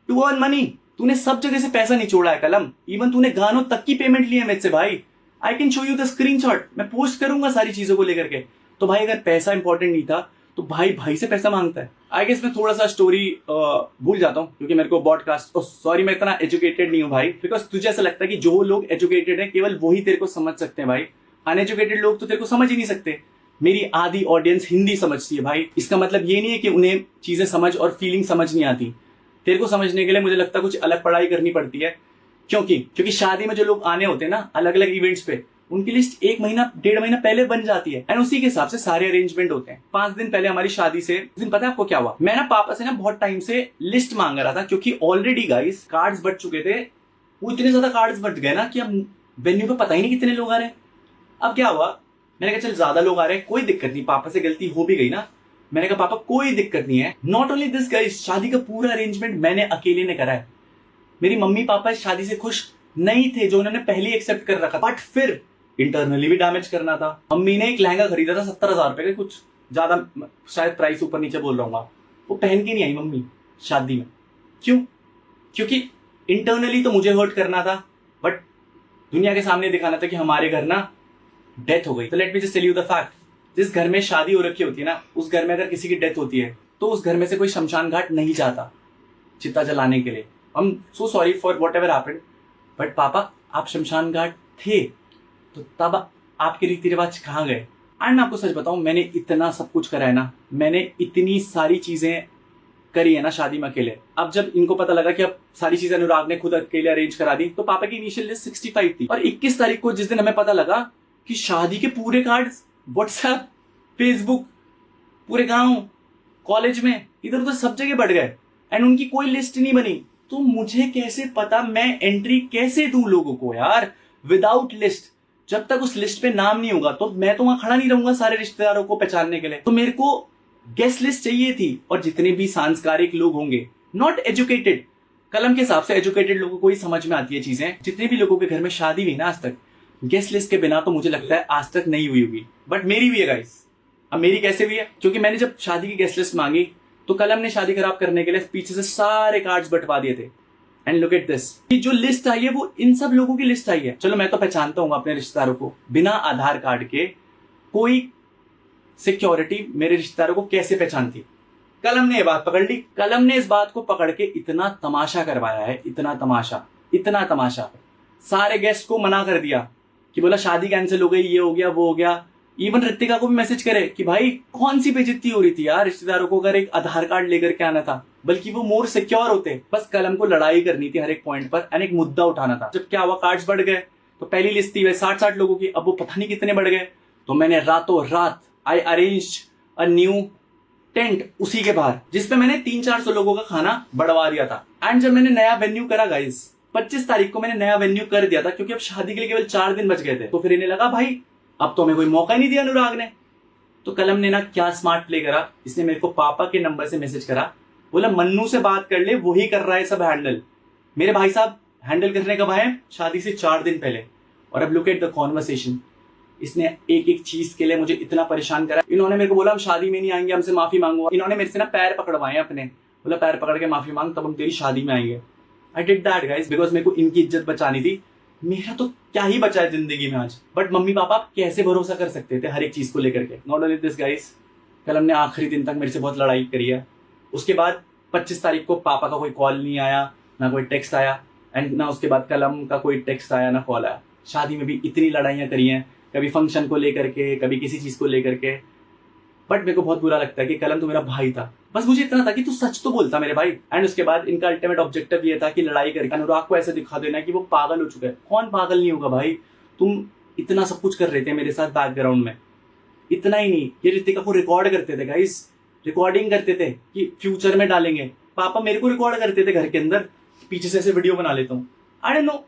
to earn money. तूने सब जगह से पैसा नहीं छोड़ा है कलम, इवन तूने गानों तक की पेमेंट ली है मुझसे भाई। I can show you the screenshot, मैं पोस्ट करूंगा सारी चीजों को लेकर के। तो भाई अगर पैसा इंपॉर्टेंट नहीं था तो भाई से पैसा मांगता है। आई गेस मैं थोड़ा सा स्टोरी भूल जाता हूँ क्योंकि मेरे को पॉडकास्ट, सॉरी मैं इतना एजुकेटेड नहीं हूँ भाई, बिकॉज तुझे ऐसा लगता है कि जो लोग एजुकेटेड है केवल वही तेरे को समझ सकते हैं भाई, अनएजुकेटेड लोग तो तेरे को समझ ही नहीं सकते। मेरी आधी ऑडियंस हिंदी समझती है भाई, इसका मतलब ये नहीं है कि उन्हें चीजें समझ और फीलिंग समझ नहीं आती। तेरे को समझने के लिए मुझे लगता है कुछ अलग पढ़ाई करनी पड़ती है, क्योंकि शादी में जो लोग आने होते हैं ना अलग अलग इवेंट्स पे, उनकी लिस्ट 1 महीना 1.5 महीना पहले बन जाती है, एंड उसी के हिसाब से सारे अरेंजमेंट होते हैं। 5 दिन पहले हमारी शादी से दिन पता है आपको क्या हुआ? मैं ना पापा से ना बहुत टाइम से लिस्ट मांग रहा था, क्योंकि ऑलरेडी गाइस कार्ड्स बट चुके थे। वो इतने ज्यादा कार्ड्स बट गए ना कि अब वेन्यू पे पता ही नहीं कितने लोग आ रहे हैं। अब क्या हुआ, मैंने कहा चल ज्यादा लोग आ रहे हैं, कोई दिक्कत नहीं, पापा से गलती हो भी गई ना। मैंने कहा पापा कोई दिक्कत नहीं है, नॉट ओनली दिस गाइस, शादी का पूरा अरेंजमेंट मैंने अकेले ने करा है। मेरी मम्मी पापा इस शादी से खुश नहीं थे जो उन्होंने पहले एक्सेप्ट कर रखा, बट फिर इंटरनली भी डैमेज करना था। मम्मी ने एक लहंगा खरीदा था 70,000 रुपए का, कुछ ज्यादा शायद प्राइस ऊपर नीचे बोल रहा हूँ, वो पहन के नहीं आई मम्मी शादी में। क्यों? क्योंकि इंटरनली तो मुझे हर्ट करना था, बट दुनिया के सामने दिखाना था कि हमारे घर ना डेथ हो गई। तो let me just tell you the fact, जिस घर में शादी हो रखी होती है ना, उस घर में अगर किसी की डेथ होती है तो उस घर में से कोई शमशान घाट नहीं जाता चिता जलाने के लिए। आई am so sorry for what ever happened, but पापा आप शमशान घाट थे तो तब आपके रीति रिवाज कहाँ गए? एंड मैं आपको सच बताऊं, मैंने इतना सब कुछ करा है ना, मैंने इतनी सारी चीजें करी है ना शादी में अकेले। अब जब इनको पता लगा कि अब सारी चीजें अनुराग ने खुद अकेले अरेंज करा दी, तो पापा की इनिशियल लिस्ट 65 थी। और 21 तारीख को जिस दिन हमें पता लगा कि शादी के पूरे कार्ड व्हाट्सएप, फेसबुक, पूरे गांव, कॉलेज में, इधर उधर सब जगह बढ़ गए एंड उनकी कोई लिस्ट नहीं बनी, तो मुझे कैसे पता मैं एंट्री कैसे दूं लोगों को यार विदाउट लिस्ट? जब तक उस लिस्ट पे नाम नहीं होगा तो मैं तो वहां खड़ा नहीं रहूंगा सारे रिश्तेदारों को पहचानने के लिए। तो मेरे को गेस्ट लिस्ट चाहिए थी। और जितने भी सांस्कारिक लोग होंगे, नॉट एजुकेटेड, कलम के हिसाब से एजुकेटेड लोगों को ही समझ में आती है चीजें, जितने भी लोगों के घर में शादी हुई ना आज तक, गेस्ट लिस्ट के बिना तो मुझे लगता है आज तक नहीं हुई होगी। बट मेरी हुई है गाइस। अब मेरी कैसे हुई है? क्योंकि मैंने जब शादी की गेस्ट लिस्ट मांगी तो कलम ने शादी खराब करने के लिए पीछे से सारे कार्ड्स बंटवा दिए थे। एंड लुक एट दिस, जो लिस्ट आई है वो इन सब लोगों की लिस्ट आई है। चलो मैं तो पहचानता हूं अपने रिश्तेदारों को, बिना आधार कार्ड के कोई सिक्योरिटी मेरे रिश्तेदारों को कैसे पहचानती? कलम ने ये बात पकड़ ली। कलम ने इस बात को पकड़ के इतना तमाशा करवाया है, इतना तमाशा। सारे गेस्ट को मना कर दिया कि बोला शादी कैंसिल हो गई, ये हो गया, वो हो गया। इवन ऋतिका को भी मैसेज करे कि भाई कौन सी बेइज्जती हो रही थी यार, रिश्तेदारों को अगर एक आधार कार्ड लेकर के आना था, बल्कि वो मोर सिक्योर होते। बस कलम को लड़ाई करनी थी हर एक पॉइंट पर एंड एक मुद्दा उठाना था। जब क्या हुआ, कार्ड्स बढ़ गए, तो पहली लिस्ट थी 60 लोगों की, अब वो पता नहीं कितने बढ़ गए। तो मैंने रातों रात आई अरेंज्ड अ न्यू टेंट उसी के बाहर, जिसपे मैंने 300-400 लोगों का खाना बढ़वा दिया था। एंड जब मैंने नया वेन्यू करा गाइस, 25 तारीख को मैंने नया वेन्यू कर दिया था, क्योंकि अब शादी के लिए केवल 4 दिन बच गए थे। तो फिर इन्हें लगा भाई अब तो हमें कोई मौका ही नहीं दिया अनुराग ने। तो कलम ने ना क्या स्मार्ट प्ले करा, इसने मेरे को पापा के नंबर से मैसेज करा, बोला मन्नू से बात कर ले, वही कर रहा है सब हैंडल। मेरे भाई साहब हैंडल करने कब आए? शादी से 4 दिन पहले। और अब लुक एट द कॉन्वर्सेशन, इसने एक एक चीज के लिए मुझे इतना परेशान करा। इन्होंने मेरे को बोला हम शादी में नहीं आएंगे, हमसे माफी मांगो। इन्होंने मेरे से ना पैर पकड़वाए अपने, बोला पैर पकड़ के माफी मांग, तब हम तेरी शादी में आएंगे। I did that guys, because मेरे को इनकी इज्जत बचानी थी। मेरा तो क्या ही बचा है जिंदगी में आज, बट मम्मी पापा कैसे भरोसा कर सकते थे हर एक चीज को लेकर के। नॉट ओनली दिस गाइस, कलम ने आखिरी दिन तक मेरे से बहुत लड़ाई करी है। उसके बाद 25 तारीख को पापा का कोई कॉल नहीं आया, ना कोई टेक्स्ट आया, एंड ना उसके बाद कलम का कोई टेक्स्ट आया, ना कॉल आया। शादी में भी इतनी लड़ाइयां करी हैं, कभी फंक्शन को लेकर के, कभी किसी चीज को लेकर के। बट मेरे को बहुत बुरा लगता है कि कलम तो मेरा भाई था, बस मुझे इतना था कि तू सच तो बोलता मेरे भाई। एंड उसके बाद इनका अल्टीमेट ऑब्जेक्टिव ये था कि लड़ाई करके अनुराग को ऐसे दिखा देना कि वो पागल हो चुका है। कौन पागल नहीं होगा भाई? तुम इतना सब कुछ कर रहे थे मेरे साथ बैकग्राउंड में। इतना ही नहीं, ये ऋतिका को रिकॉर्ड करते थे गाइस, रिकॉर्डिंग करते थे कि फ्यूचर में डालेंगे। पापा मेरे को रिकॉर्ड करते थे घर के अंदर, पीछे से ऐसे वीडियो बना लेता हूँ। I don't know,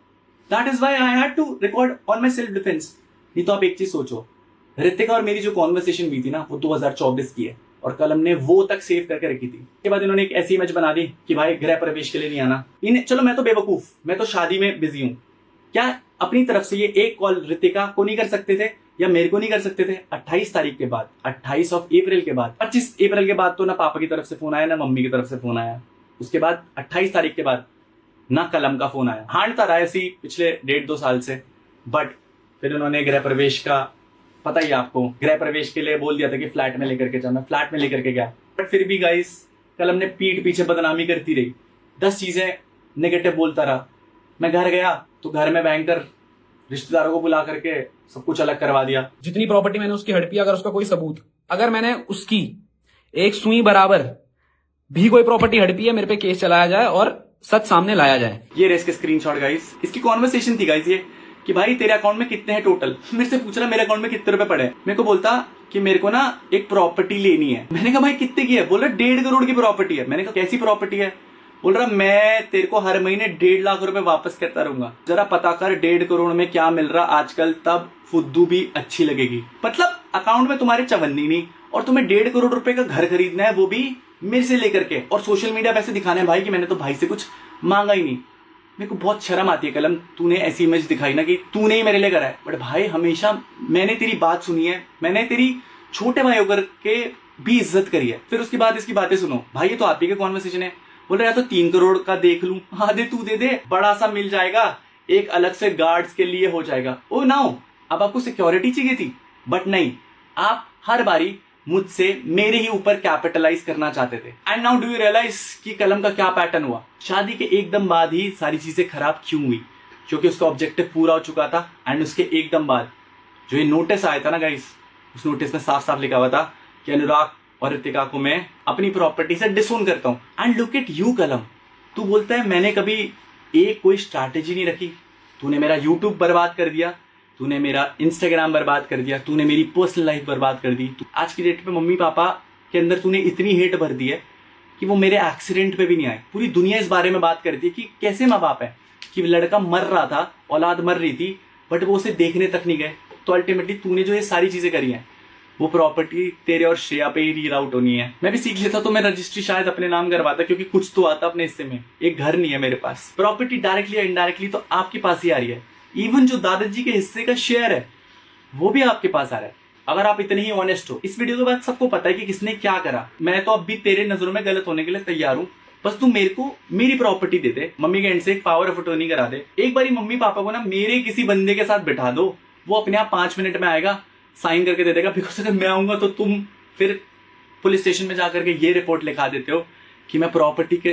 that is why I had to record on my self defence. नहीं तो आप एक चीज सोचो, ऋतिका और मेरी जो कॉन्वर्सेशन हुई थी ना, वो 2024 की है और कलम ने वो तक सेव करके रखी थी। उसके बाद इन्होंने एक ऐसी इमेज बना दी कि भाई गृह प्रवेश के लिए नहीं आना। इन्हें चलो मैं तो बेवकूफ, मैं तो शादी में बिजी हूँ, क्या अपनी तरफ से ये एक कॉल ऋतिका को नहीं कर सकते थे या मेरे को नहीं कर सकते थे? 28 तारीख के बाद, 28 अप्रैल के बाद, 25 अप्रैल के बाद तो ना पापा की तरफ से फोन आया ना मम्मी की तरफ से फोन आया। उसके बाद 28 तारीख के बाद ना कलम का फोन आया। हांडता रहा ऐसी पिछले 1.5-2 साल से। बट फिर उन्होंने गृह प्रवेश का, पता ही आपको, गृह प्रवेश के लिए बोल दिया था कि फ्लैट में लेकर के जा। मैं फ्लैट में लेकर के गया, बट फिर भी गाइस कलम ने पीठ पीछे बदनामी करती रही, 10 चीजें नेगेटिव बोलता रहा। मैं घर गया तो घर में भयंकर रिश्तेदारों को बुला करके सब कुछ अलग करवा दिया। जितनी प्रॉपर्टी मैंने उसकी हड़पी, अगर उसका कोई सबूत, अगर मैंने उसकी एक सुई बराबर भी कोई प्रॉपर्टी हड़पी है, मेरे पे केस चलाया जाए और सच सामने लाया जाए। ये रहे इसके स्क्रीनशॉट गाइस, इसकी कॉन्वर्सेशन थी गाइस ये कि भाई तेरे अकाउंट में कितने हैं टोटल। मेरे से पूछ रहा मेरे अकाउंट में कितने रुपए पड़े हैं। मेरे को बोलता कि मेरे को ना एक प्रॉपर्टी लेनी है। मैंने कहा भाई कितने की है? बोल रहा 1.5 करोड़ की प्रॉपर्टी है। मैंने कहा कैसी प्रॉपर्टी है? बोल रहा मैं तेरे को हर महीने 1.5 लाख रुपए वापस करता रहूंगा, जरा पता कर 1.5 करोड़ में क्या मिल रहा आजकल, तब फुद्दू भी अच्छी लगेगी। मतलब अकाउंट में तुम्हारे चवन्नी नहीं, और तुम्हें 1.5 करोड़ रुपए का घर खरीदना है, वो भी मेरे से लेकर के, और सोशल मीडिया पे ऐसे दिखाना है भाई कि मैंने तो भाई से कुछ मांगा ही नहीं। मेरे को बहुत शर्म आती है कलम, तूने ऐसी इमेज दिखाई ना कि तूने ही मेरे लिए करा है। बट भाई हमेशा मैंने तेरी बात सुनी है, मैंने तेरी छोटे भाई होकर के भी इज्जत करी है। फिर उसके बाद इसकी बातें सुनो, भाई ये तो आप ही का कॉन्वर्सेशन है। बोल रहा है तो 3 करोड़ का देख लूं, आधे तू दे दे, बड़ा सा मिल जाएगा, एक अलग से गार्ड्स के लिए हो जाएगा। ओ नाउ, अब आपको सिक्योरिटी चाहिए थी, बट नहीं, आप हर बारी मुझसे मेरे ही ऊपर कैपिटलाइज करना चाहते थे। And now do you realise कि कलम का क्या पैटर्न हुआ? शादी के एकदम बाद ही सारी चीजें खराब क्यों हुई? क्योंकि उसका ऑब्जेक्टिव पूरा हो चुका था। एंड उसके एकदम बाद जो ये नोटिस आया था ना गाइस, उस नोटिस में साफ साफ लिखा हुआ था कि अनुराग और रितिका को मैं अपनी प्रॉपर्टी से डिसोन करता हूं। एंड लुक इट यू कलम, तू बोलता है मैंने कभी एक कोई स्ट्रैटेजी नहीं रखी। तूने मेरा यूट्यूब बर्बाद कर दिया, तूने मेरा इंस्टाग्राम बर्बाद कर दिया, तूने मेरी पर्सनल लाइफ बर्बाद कर दी। आज की डेट पे मम्मी पापा के अंदर तूने इतनी हेट भर दी है कि वो मेरे एक्सीडेंट पे भी नहीं आए। पूरी दुनिया इस बारे में बात करती है कि कैसे माँ बाप है कि लड़का मर रहा था, औलाद मर रही थी, बट वो उसे देखने तक नहीं गए। तो अल्टीमेटली तूने जो ये सारी चीजें करी हैं, वो प्रॉपर्टी तेरे और श्रेया पे ही रीड आउट होनी है। मैं भी सीख लेता तो मैं रजिस्ट्री शायद अपने नाम करवाता, क्योंकि कुछ तो आता अपने हिस्से में। एक घर नहीं है मेरे पास, प्रॉपर्टी डायरेक्टली या इनडायरेक्टली तो आपके पास ही आ रही है। इवन जो दादाजी के हिस्से का शेयर है वो भी आपके पास आ रहा है। अगर आप इतने ही ऑनेस्ट हो, इस वीडियो के बाद सबको पता है कि किसने क्या करा। मैं तो अब भी तेरे नजरों में गलत होने के लिए तैयार हूँ, बस तू मेरे को मेरी प्रॉपर्टी दे दे, मम्मी के एंड से एक पावर ऑफ अटॉर्नी करा दे। एक बारी मम्मी पापा को ना मेरे किसी बंदे के साथ बिठा दो, वो अपने आप 5 मिनट में आएगा, साइन करके दे देगा। बिकॉज अगर मैं आऊंगा तो तुम फिर पुलिस स्टेशन में जाकर के ये रिपोर्ट लिखा देते हो कि मैं प्रॉपर्टी के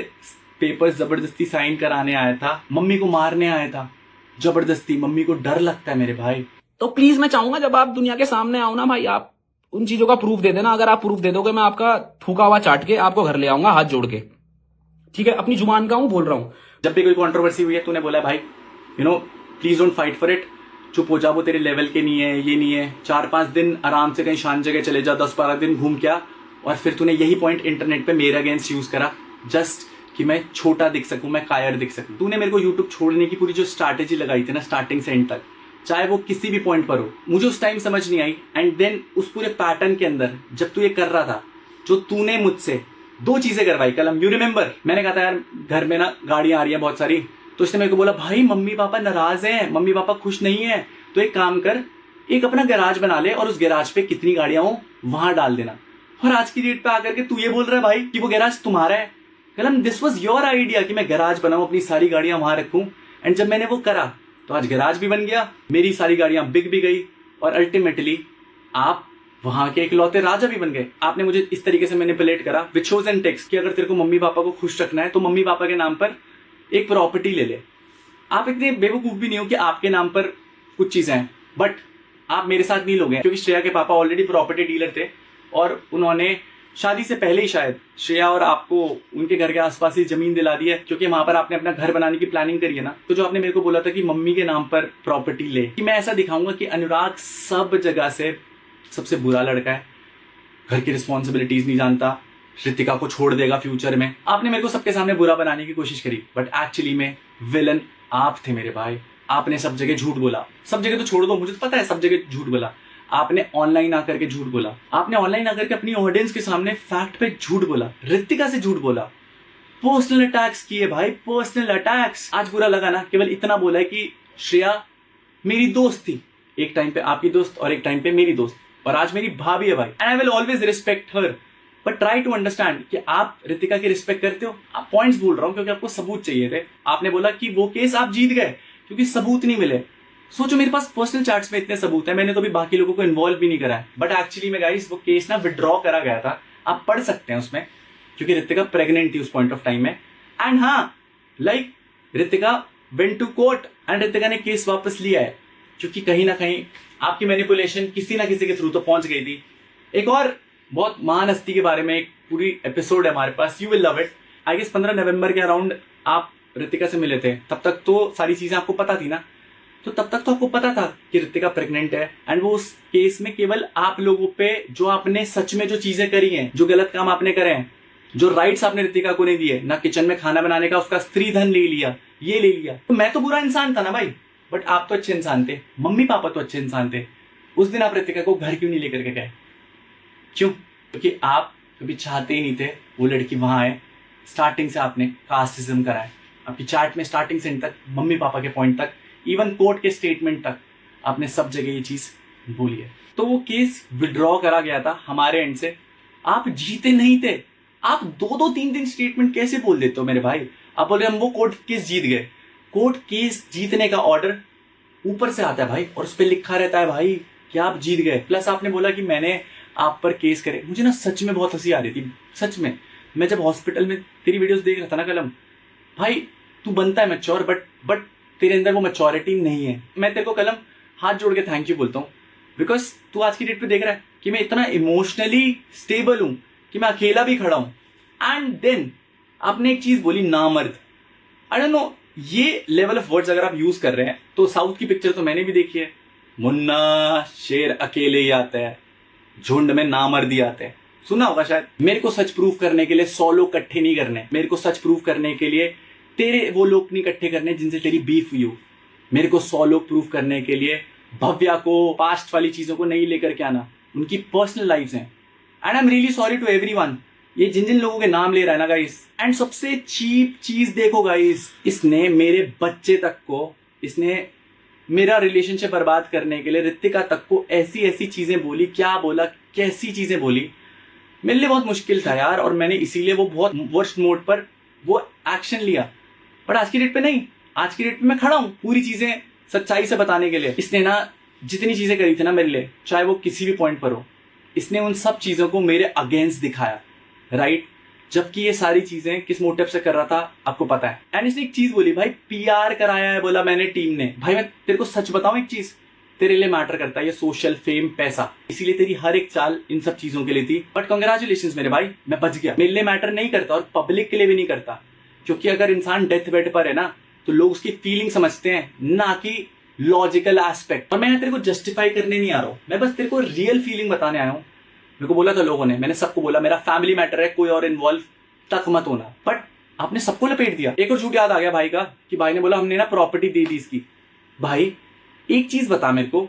पेपर्स जबरदस्ती साइन कराने आया था, मम्मी को मारने आया था जबरदस्ती। मम्मी को डर लगता है मेरे भाई। तो प्लीज मैं चाहूंगा जब आप दुनिया के सामने आओ ना भाई, आप उन चीजों का प्रूफ दे देना। अगर आप प्रूफ दे दोगे, मैं आपका फूका हुआ चाट के आपको घर ले आऊंगा हाथ जोड़ के, ठीक है? अपनी जुबान का हूं, बोल रहा हूं। जब भी कोई कंट्रोवर्सी हुई है, तूने बोला भाई please don't fight for it, चुप हो जा, वो तेरे लेवल के नहीं है, ये नहीं है। 4-5 दिन आराम से कहीं शांत जगह चले जा, 10-12 दिन घूम के आ। और फिर तूने यही पॉइंट इंटरनेट पे मेरे अगेंस्ट यूज करा, जस्ट कि मैं छोटा दिख सकूं, मैं कायर दिख सकूं। तूने मेरे को यूट्यूब छोड़ने की पूरी जो स्ट्रैटेजी लगाई थी ना, स्टार्टिंग से एंड तक, चाहे वो किसी भी पॉइंट पर हो, मुझे उस टाइम समझ नहीं आई। एंड देन उस पूरे पैटर्न के अंदर जब तू ये कर रहा था, जो तूने मुझसे 2 चीजें करवाई कलम, यू रिमेंबर? मैंने कहा था यार घर में ना गाड़ियां आ रही है बहुत सारी, तो इसने मेरे को बोला भाई मम्मी पापा नाराज हैं, मम्मी पापा खुश नहीं है, तो एक काम कर, एक अपना गैराज बना ले और उस गैराज पे कितनी गाड़ियां हो वहां डाल देना। और आज की डेट पे आकर के तू ये बोल रहा है भाई कि वो गैराज तुम्हारा है। कलम, दिस वाज योर आइडिया कि मैं गैराज बनाऊं, अपनी सारी गाड़ियां वहां रखूं। एंड जब मैंने वो करा तो आज गैराज भी बन गया, मेरी सारी गाड़ियां बिक भी गई, और अल्टीमेटली आप वहां के इकलौते राजा भी बन गए। आपने मुझे इस तरीके से मैनिपुलेट करा विद शोज एंड टेक्स्ट कि अगर तेरे को मम्मी पापा को खुश रखना है तो मम्मी पापा के नाम पर एक प्रॉपर्टी ले ले। आप इतने बेवकूफ भी नहीं हो कि आपके नाम पर कुछ चीजें हैं, बट आप मेरे साथ नहीं लोगे, क्योंकि श्रेया के पापा ऑलरेडी प्रॉपर्टी डीलर थे और उन्होंने शादी से पहले ही शायद श्रेया और आपको उनके घर के आसपास ही जमीन दिला दी है, क्योंकि वहां पर आपने अपना घर बनाने की प्लानिंग करी है ना। तो जो आपने मेरे को बोला था कि मम्मी के नाम पर प्रॉपर्टी ले, कि मैं ऐसा दिखाऊंगा कि अनुराग सब जगह से सबसे बुरा लड़का है, घर की रिस्पॉन्सिबिलिटीज नहीं जानता, रितिका को छोड़ देगा फ्यूचर में। आपने मेरे को सबके सामने बुरा बनाने की कोशिश करी, बट एक्चुअली में विलन आप थे मेरे भाई। आपने सब जगह झूठ बोला, सब जगह तो छोड़ दो, मुझे तो पता है सब जगह झूठ बोला। आपने ऑनलाइन आकर के झूठ बोला, आपने ऑनलाइन आकर के अपनी ऑडियंस के सामने फैक्ट पे झूठ बोला, रितिका से झूठ बोला, पर्सनल अटैक्स किए भाई, पर्सनल अटैक्स। आज बुरा लगा ना, केवल इतना बोला है कि श्रेया मेरी दोस्त थी, एक टाइम पे आपकी दोस्त और एक टाइम पे मेरी दोस्त, और आज मेरी भाभी है भाई, and I will always respect her. But try to understand कि आप रितिका की रिस्पेक्ट करते हो। आप पॉइंट्स बोल रहा हूं क्योंकि आपको सबूत चाहिए थे। आपने बोला कि वो केस आप जीत गए क्योंकि सबूत नहीं मिले। सोचो मेरे पास पर्सनल चैट्स में इतने सबूत है, मैंने तो अभी बाकी लोगों को इन्वॉल्व भी नहीं करा है। बट एक्चुअली में गाइस वो केस ना विड्रॉ करा गया था, आप पढ़ सकते हैं उसमें, क्योंकि रितिका प्रेग्नेंट थी उस पॉइंट ऑफ टाइम में। एंड हाँ, like Ritika went to court and Ritika ने केस वापस लिया है, क्योंकि कहीं ना कहीं आपकी मैनिपुलेशन किसी ना किसी के थ्रू तो पहुंच गई थी। एक और बहुत महान हस्ती के बारे में एक पूरी एपिसोड है हमारे पास, you will love it. I guess 15 November के अराउंड आप रितिका से मिले थे, तब तक तो सारी चीजें आपको पता थी ना। तो तब तक तो आपको पता था कि रितिका प्रेग्नेंट है, एंड वो उस केस में केवल आप लोगों पे जो आपने सच में जो चीजें करी हैं, जो गलत काम आपने करे हैं, जो राइट्स आपने रितिका को नहीं दिए, ना किचन में खाना बनाने का उसका स्त्री धन ले लिया, ये ले लिया। तो मैं तो बुरा इंसान था ना भाई, बट आप तो अच्छे इंसान थे, मम्मी पापा तो अच्छे इंसान थे। उस दिन आप रितिका को घर क्यों नहीं लेकर के गए? क्यों? क्योंकि आप कभी चाहते ही नहीं थे वो लड़की वहां आए। स्टार्टिंग से आपने कास्टिज्म करा है आपकी चैट में, स्टार्टिंग से एंड तक, मम्मी पापा के पॉइंट तक, इवन कोर्ट के स्टेटमेंट तक, आपने सब जगह ये चीज बोली है। तो वो केस विड्रॉ करा गया था हमारे एंड से। आप जीते नहीं थे। आप 2-3 स्टेटमेंट कैसे बोल देते हो मेरे भाई? आप बोल रहे हम वो कोर्ट केस जीत गए। कोर्ट केस जीतने का ऑर्डर ऊपर से आता है भाई, और उस पर लिखा रहता है भाई कि आप जीत गए। प्लस आपने बोला कि मैंने आप पर केस करे। मुझे ना सच में बहुत हंसी आ रही थी, सच में। मैं जब हॉस्पिटल में तेरी वीडियोस देख रहा था ना कलम, भाई तू बनता है मैच्योर, बट तेरे अंदर वो मैच्योरिटी नहीं है। मैं तेरे को कलम हाथ जोड़ के थैंक यू बोलता हूँ, बिकॉज तू आज की डेट पे देख रहा है कि मैं इतना इमोशनली स्टेबल हूं कि मैं अकेला भी खड़ा हूं। एंड देन आपने एक चीज बोली, नामर्द। आई डोंट नो, ये लेवल ऑफ वर्ड्स अगर आप यूज कर रहे हैं तो साउथ की पिक्चर तो मैंने भी देखी है। मुन्ना शेर अकेले ही आता है, झुंड में नामर्दी आते हैं, सुना होगा शायद। मेरे को सच प्रूफ करने के लिए 100 लोग इकट्ठे नहीं करने। मेरे को सच प्रूफ करने के लिए तेरे वो लोग नहीं इकट्ठे करने जिनसे तेरी बीफ हुई हो। मेरे को 100 लोग प्रूफ करने के लिए भव्या को, पास्ट वाली चीजों को नहीं लेकर के आना। उनकी पर्सनल लाइफ्स हैं। And I am really sorry to everyone, ये जिन जिन लोगों के नाम ले रहा है ना गाइस। एंड सबसे चीप चीज देखो गाइस, इसने मेरे बच्चे तक को, इसने मेरा रिलेशनशिप बर्बाद करने के लिए रितिका तक को ऐसी ऐसी चीजें बोली। क्या बोला, कैसी चीजें बोली, मेरे लिए बहुत मुश्किल था यार। और मैंने इसीलिए वो बहुत वर्स्ट मोड पर वो एक्शन लिया। बट आज की डेट पे नहीं, आज की डेट पे मैं खड़ा हूं पूरी चीजें सच्चाई से बताने के लिए। इसने ना जितनी चीजें करी थी ना मेरे लिए, चाहे वो किसी भी पॉइंट पर हो, इसने उन सब चीजों को मेरे अगेंस्ट दिखाया, राइट? जबकि ये सारी चीजें किस मोटिव से कर रहा था आपको पता है। एंड इसने एक चीज बोली, भाई पीआर कराया है, बोला मैंने टीम ने। भाई मैं तेरे को सच बताऊं, एक चीज तेरे लिए मैटर करता है, ये सोशल फेम, पैसा। इसीलिए तेरी हर एक चाल इन सब चीजों के लिए थी। बट कंग्रेचुलेशंस मेरे भाई, मैं बच गया। मेरे लिए मैटर नहीं करता और पब्लिक के लिए भी नहीं करता, क्योंकि अगर इंसान डेथ बेड पर है ना तो लोग उसकी फीलिंग समझते हैं, ना कि लॉजिकल एस्पेक्ट। और मैं तेरे को जस्टिफाई करने नहीं आ रहा हूं, मैं बस तेरे को रियल फीलिंग बताने आया हूं। मेरे को बोला था लोगों ने, मैंने सबको बोला मेरा फैमिली मैटर है, कोई और इन्वॉल्व तक मत होना। बट आपने सबको लपेट दिया। एक और झूठ याद आ गया भाई का, कि भाई ने बोला हमने ना प्रॉपर्टी दे दी इसकी। भाई एक चीज बता मेरे को,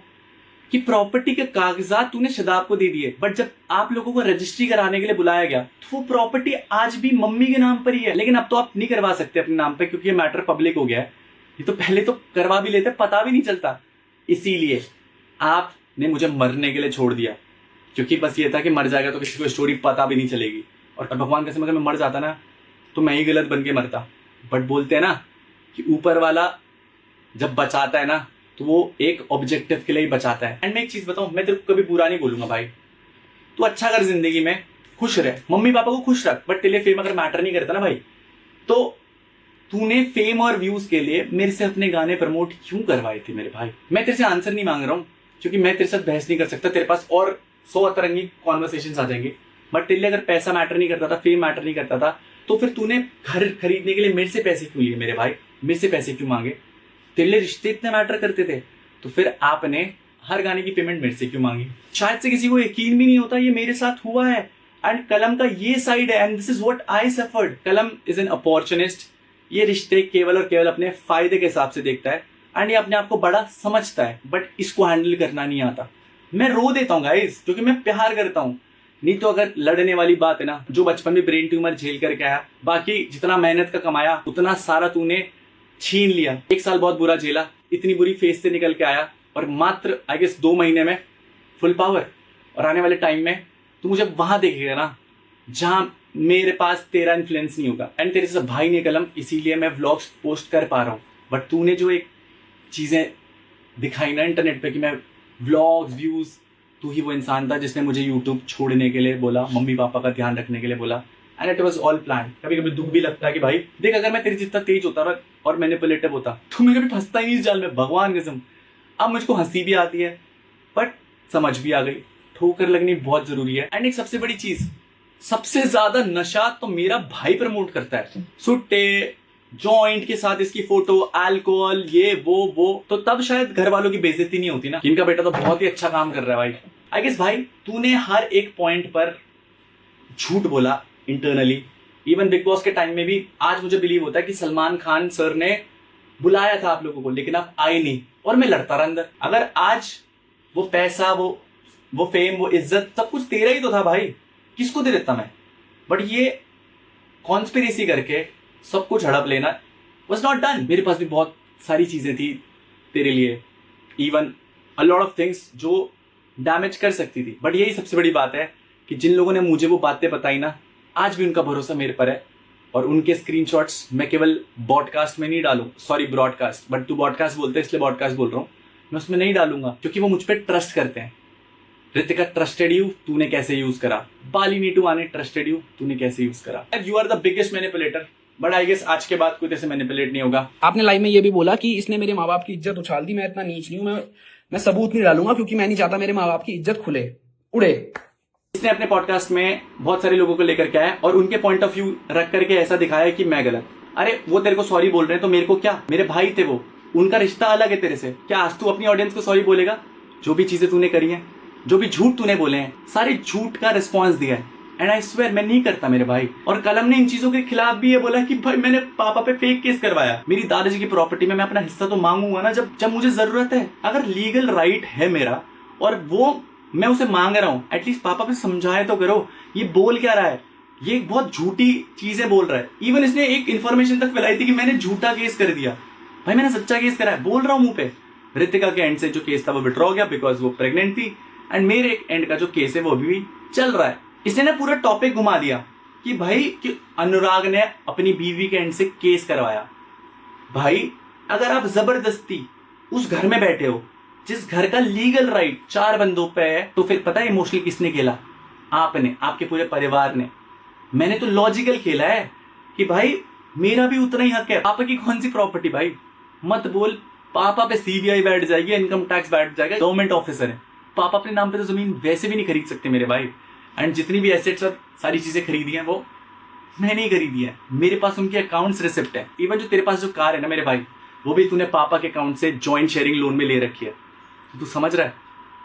कि प्रॉपर्टी के कागजात तूने शदाब को दे दिए, बट जब आप लोगों को रजिस्ट्री कराने के लिए बुलाया गया तो वो प्रॉपर्टी आज भी मम्मी के नाम पर ही है। लेकिन अब तो आप नहीं करवा सकते अपने नाम पे, क्योंकि ये मैटर पब्लिक हो गया है। ये तो पहले तो करवा भी लेते, पता भी नहीं चलता। इसीलिए आपने मुझे मरने के लिए छोड़ दिया, क्योंकि बस ये था कि मर जाएगा तो किसी को स्टोरी पता भी नहीं चलेगी। और भगवान कसम अगर मैं मर जाता ना तो मैं ही गलत बन के मरता। बट बोलते हैं ना कि ऊपर वाला जब बचाता है ना तो वो एक ऑब्जेक्टिव के लिए ही बचाता है। एंड मैं एक चीज बताऊं, मैं तेरे को कभी बुरा नहीं बोलूंगा भाई। तू अच्छा कर जिंदगी में, खुश रह, मम्मी पापा को खुश रख। बट तेरे लिए फेम अगर मैटर नहीं करता ना भाई, तो तूने फेम और व्यूज के लिए मेरे से अपने गाने प्रमोट क्यों करवाए थे मेरे भाई? मैं तेरे से आंसर नहीं मांग रहा हूं, क्योंकि मैं तेरे साथ बहस नहीं कर सकता। तेरे पास और 100 अतरंगी कॉन्वर्सेशन आ जाएंगे। बट तेरे लिए अगर पैसा मैटर नहीं करता था, फेम मैटर नहीं करता था, तो फिर तूने घर खरीदने के लिए मेरे से पैसे क्यों लिए मेरे भाई? मेरे से पैसे क्यों मांगे? तेरे लिए रिश्ते इतने मैटर करते थे तो फिर आपने हर गाने की पेमेंट मेरे से क्यों मांगी? शायद से किसी को यकीन भी नहीं होता ये मेरे साथ हुआ है। एंड कलम का ये साइड है, and this is what I suffered. कलम इज एन अपॉर्चुनिस्ट। ये रिश्ते केवल और केवल अपने फायदे के हिसाब से देखता है, एंड ये अपने आप को बड़ा समझता है, बट इसको हैंडल करना नहीं आता। मैं रो देता हूँ गाइस, क्योंकि मैं प्यार करता हूँ। नहीं तो अगर लड़ने वाली बात है ना, जो बचपन में ब्रेन ट्यूमर झेल करके आया, बाकी जितना मेहनत का कमाया उतना सारा तूने छीन लिया। 1 साल बहुत बुरा झेला, इतनी बुरी फेज से निकल के आया, और मात्र आई गेस 2 महीने में फुल पावर। और आने वाले टाइम में तू मुझे वहां देखेगा ना जहां मेरे पास तेरा इन्फ्लुएंस नहीं होगा। एंड तेरे से भाई ने कलम, इसीलिए मैं व्लॉग्स पोस्ट कर पा रहा हूँ। बट तूने जो एक चीजें दिखाई ना इंटरनेट पे कि मैं व्लॉग्स, व्यूज, तू ही वो इंसान था जिसने मुझे यूट्यूब छोड़ने के लिए बोला, मम्मी पापा का ध्यान रखने के लिए बोला। And it was all plan. कभी कभी दुख भी लगता है कि भाई देख, अगर मैं तेरे जितना तेज होता ना और मैनिपुलेटिव होता तो मैं कभी फंसता ही नहीं इस जाल में, भगवान कसम। अब मुझको हंसी भी आती है, बट समझ भी आ गई, ठोकर लगनी बहुत जरूरी है। एंड एक सबसे बड़ी चीज, सबसे ज्यादा नशा तो मेरा भाई प्रमोट करता है। सुट्टे, जॉइंट के साथ इसकी फोटो, अल्कोहल, ये वो, तो तब शायद घर वालों की बेइज्जती नहीं होती ना, इनका बेटा तो बहुत ही अच्छा काम कर रहा है भाई। आई गेस भाई तूने हर एक पॉइंट पर झूठ बोला इंटरनली। इवन बिग बॉस के टाइम में भी आज मुझे बिलीव होता है कि सलमान खान सर ने बुलाया था आप लोगों को, लेकिन आप आए नहीं, और मैं लड़ता रहा अंदर। अगर आज वो पैसा, वो फेम, वो इज्जत, सब कुछ तेरा ही तो था भाई, किसको दे देता मैं? बट ये कॉन्स्पिरेसी करके सब कुछ हड़प लेना वाज नॉट डन। मेरे पास भी बहुत सारी चीजें थी तेरे लिए, even a lot of things जो डैमेज कर सकती थी। बट यही सबसे बड़ी बात है कि जिन लोगों ने मुझे वो बातें बताई ना, आज भी उनका भरोसा मेरे पर है और उनके स्क्रीनशॉट्स मैं केवल ब्रॉडकास्ट में नहीं डालूं, सॉरी ब्रॉडकास्ट, बट तू ब्रॉडकास्ट बोलते हैं इसलिए ब्रॉडकास्ट बोल रहा हूँ, मैं उसमें नहीं डालूंगा क्योंकि वो मुझ पर ट्रस्ट करते हैं। ऋतिका ट्रस्टेड यू, तूने कैसे यूज करा। बाली नीटू आने ट्रस्टेड यू, तूने कैसे यूज करा। You are the biggest manipulator, but I guess आज के बाद कोई तेरे से मैनिपुलेट नहीं होगा। आपने लाइव में ये भी बोला कि इसने मेरे माँ बाप की इज्जत उछाल दी। मैं इतना नीच नहीं हूं, मैं सबूत नहीं डालूंगा क्योंकि मैं नहीं चाहता मेरे माँ बाप की इज्जत खुले उड़े। इसने अपने पॉडकास्ट में बहुत सारे लोगों को लेकर के आया और उनके पॉइंट ऑफ व्यू रख करके ऐसा दिखाया कि मैं गलत। अरे वो तेरे को सॉरी बोल रहे हैं तो मेरे को क्या, मेरे भाई थे वो, उनका रिश्ता अलग है तेरे से। क्या आज तू अपनी ऑडियंस को सॉरी बोलेगा? जो भी चीजें तूने करी हैं, जो भी झूठ तूने बोले हैं, सारे झूठ का रिस्पॉन्स दिया है। एंड आई स्वेयर मैं नहीं करता मेरे भाई। और कलम ने इन चीजों के खिलाफ भी ये बोला कि भाई मैंने पापा पे फेक केस करवाया। मेरी दादाजी की प्रॉपर्टी में मैं अपना हिस्सा तो मांगूंगा ना जब मुझे जरूरत है। अगर लीगल राइट है मेरा और वो मैं उसे मांग रहा हूं, एटलीस्ट पापा पे समझाए तो करो। ये बोल क्या रहा है? ये बहुत झूठी चीजें बोल रहा है। इवन इसने एक इन्फॉर्मेशन तक फैलाई थी कि मैंने झूठा केस कर दिया। भाई मैंने सच्चा केस करा है, बोल रहा हूं मुंह पे। ऋतिका के एंड से जो केस था वो विड्रॉ हो गया बिकॉज वो प्रेग्नेंट थी। एंड मेरे एक एंड का जो केस है वो अभी भी चल रहा है। इसने ना पूरा टॉपिक घुमा दिया कि भाई कि अनुराग ने अपनी बीवी के एंड से केस करवाया। भाई अगर आप जबरदस्ती उस घर में बैठे हो जिस घर का लीगल राइट 4 बंदों पे है, तो फिर पता है इमोशनल किसने खेला? आपने, आपके पूरे परिवार ने। मैंने तो लॉजिकल खेला है कि भाई मेरा भी उतना ही हक है। पापा की कौन सी प्रॉपर्टी भाई? मत बोल। पापा पे सीबीआई बैठ जाएगी, इनकम टैक्स बैठ जाएगा, गवर्नमेंट ऑफिसर है। पापा अपने नाम पे तो जमीन वैसे भी नहीं खरीद सकते मेरे भाई। एंड जितनी भी एसेट्स और सारी चीजें खरीदी हैं वो मैं नहीं खरीदी है। मेरे पास उनके अकाउंट्स रिसिप्ट है। इवन जो तेरे पास जो कार है ना मेरे भाई, वो भी तूने पापा के अकाउंट से जॉइंट शेयरिंग लोन में ले रखी है। तू समझ रहा है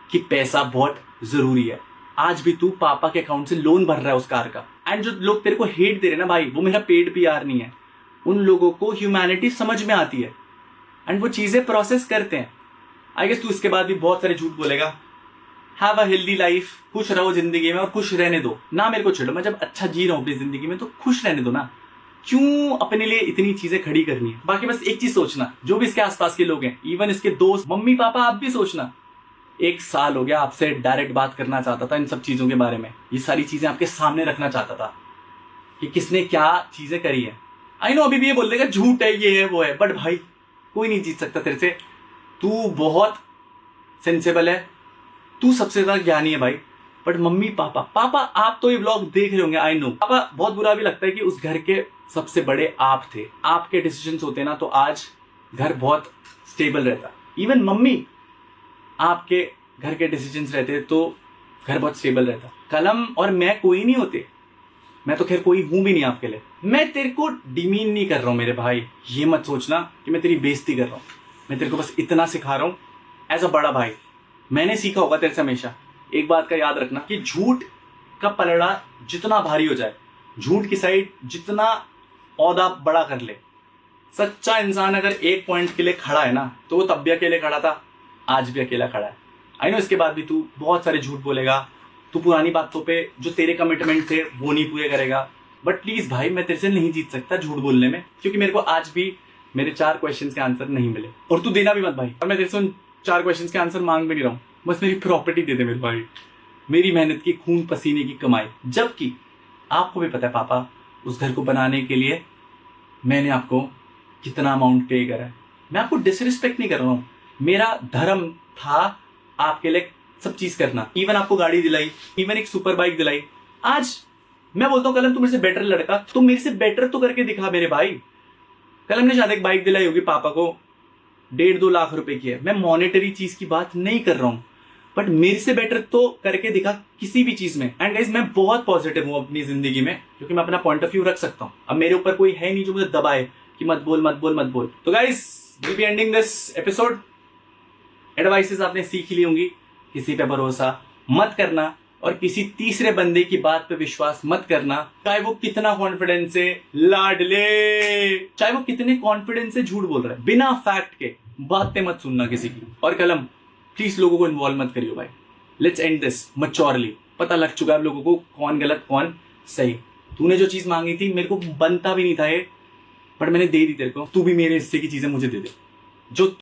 कि पैसा बहुत जरूरी है। आज भी तू पापा के अकाउंट से लोन भर रहा है उस कार का। एंड जो लोग तेरे को हेट दे रहे ना भाई, वो मेरा पेड पीआर नहीं है। उन लोगों को ह्यूमैनिटी समझ में आती है एंड वो चीजें प्रोसेस करते हैं। आई गेस तू इसके बाद भी बहुत सारे झूठ बोलेगा। हैव अ हेल्दी लाइफ, खुश रहो जिंदगी में और खुश रहने दो ना। मेरे को छेड़ो, मैं जब अच्छा जी रहा हूं अपनी जिंदगी में तो खुश रहने दो ना। क्यों अपने लिए इतनी चीजें खड़ी करनी है? बाकी बस एक चीज सोचना, जो भी इसके आसपास के लोग हैं, इवन इसके दोस्त, मम्मी पापा, आप भी सोचना। 1 साल हो गया आपसे डायरेक्ट बात करना चाहता था इन सब चीजों के बारे में। ये सारी चीजें आपके सामने रखना चाहता था कि किसने क्या चीजें करी है। आई नो अभी भी ये बोल देगा झूठ है, ये है, वो है, बट भाई कोई नहीं जीत सकता तेरे से। तू बहुत सेंसेबल है, तू सबसे ज्यादा ज्ञानी है भाई। बट मम्मी पापा आप तो ये व्लॉग देख रहे होंगे, आई नो। पापा बहुत बुरा भी लगता है कि उस घर के सबसे बड़े आप थे। आपके डिसीजंस होते ना तो आज घर बहुत स्टेबल रहता। इवन मम्मी, आपके घर के डिसीजंस रहते तो घर बहुत स्टेबल रहता। कलम और मैं कोई नहीं होते। मैं तो खैर कोई हूं भी नहीं आपके लिए। मैं तेरे को डिमीन नहीं कर रहा हूं मेरे भाई। ये मत सोचना कि मैं तेरी बेइज्जती कर रहा हूं। मैं तेरे को बस इतना सिखा रहा हूं एज अ बड़ा भाई। मैंने सीखा होगा तेरे से हमेशा। एक बात का याद रखना कि झूठ का पलड़ा जितना भारी हो जाए, झूठ की साइड जितना औदा बड़ा कर ले, सच्चा इंसान अगर एक पॉइंट के लिए खड़ा है ना तो वो तब भी अकेले खड़ा था, आज भी अकेला खड़ा है। आई नो इसके बाद भी तू बहुत सारे झूठ बोलेगा। तू पुरानी बातों पे जो तेरे कमिटमेंट थे वो नहीं पूरे करेगा। बट प्लीज भाई, मैं तेरे से नहीं जीत सकता झूठ बोलने में, क्योंकि मेरे को आज भी मेरे 4 क्वेश्चंस के आंसर नहीं मिले। और तू देना भी मत भाई। और मैं तेरे से उन 4 क्वेश्चंस के आंसर मांग भी नहीं रहा हूं। बस मेरी प्रॉपर्टी दे दे मेरे भाई, मेरी मेहनत की खून पसीने की कमाई। जबकि आपको भी पता है पापा, उस घर को बनाने के लिए मैंने आपको कितना अमाउंट पे करा है। मैं आपको डिसरिस्पेक्ट नहीं कर रहा हूँ। मेरा धर्म था आपके लिए सब चीज करना। इवन आपको गाड़ी दिलाई, इवन एक सुपर बाइक दिलाई। आज मैं बोलता हूँ कलम, तू मेरे से बेटर लड़का, तो मेरे से बेटर तो करके दिखा मेरे भाई। कलम ने शायद एक बाइक दिलाई होगी पापा को, 1.5-2 लाख रुपए की है। मैं मॉनेटरी चीज की बात नहीं कर रहा हूँ, बट मेरे से बेटर तो करके दिखा किसी भी चीज में। एंड गाइस, मैं बहुत पॉजिटिव हूँ अपनी जिंदगी में, क्योंकि मैं अपना पॉइंट ऑफ व्यू रख सकता हूँ। अब मेरे ऊपर कोई है नहीं जो मुझे दबाए कि मत बोल मत बोल मत बोल। तो guys, will be ending this episode. Advices आपने सीख ली होंगी। किसी पे भरोसा मत करना और किसी तीसरे बंदे की बात पे विश्वास मत करना, चाहे वो कितना कॉन्फिडेंस से लाडले, चाहे वो कितने कॉन्फिडेंस से झूठ बोल रहा है। बिना फैक्ट के बातें मत सुनना किसी की। और कलम, प्लीज लोगों को इन्वॉल्व मत करियो भाई। Let's end this maturely. पता लग चुका है लोगों को कौन गलत कौन सही। तूने जो चीज मांगी थी मेरे को बनता भी नहीं था ये, बट मैंने दे दी तेरे को। तू भी मेरे हिस्से की चीजें मुझे दे दे। जो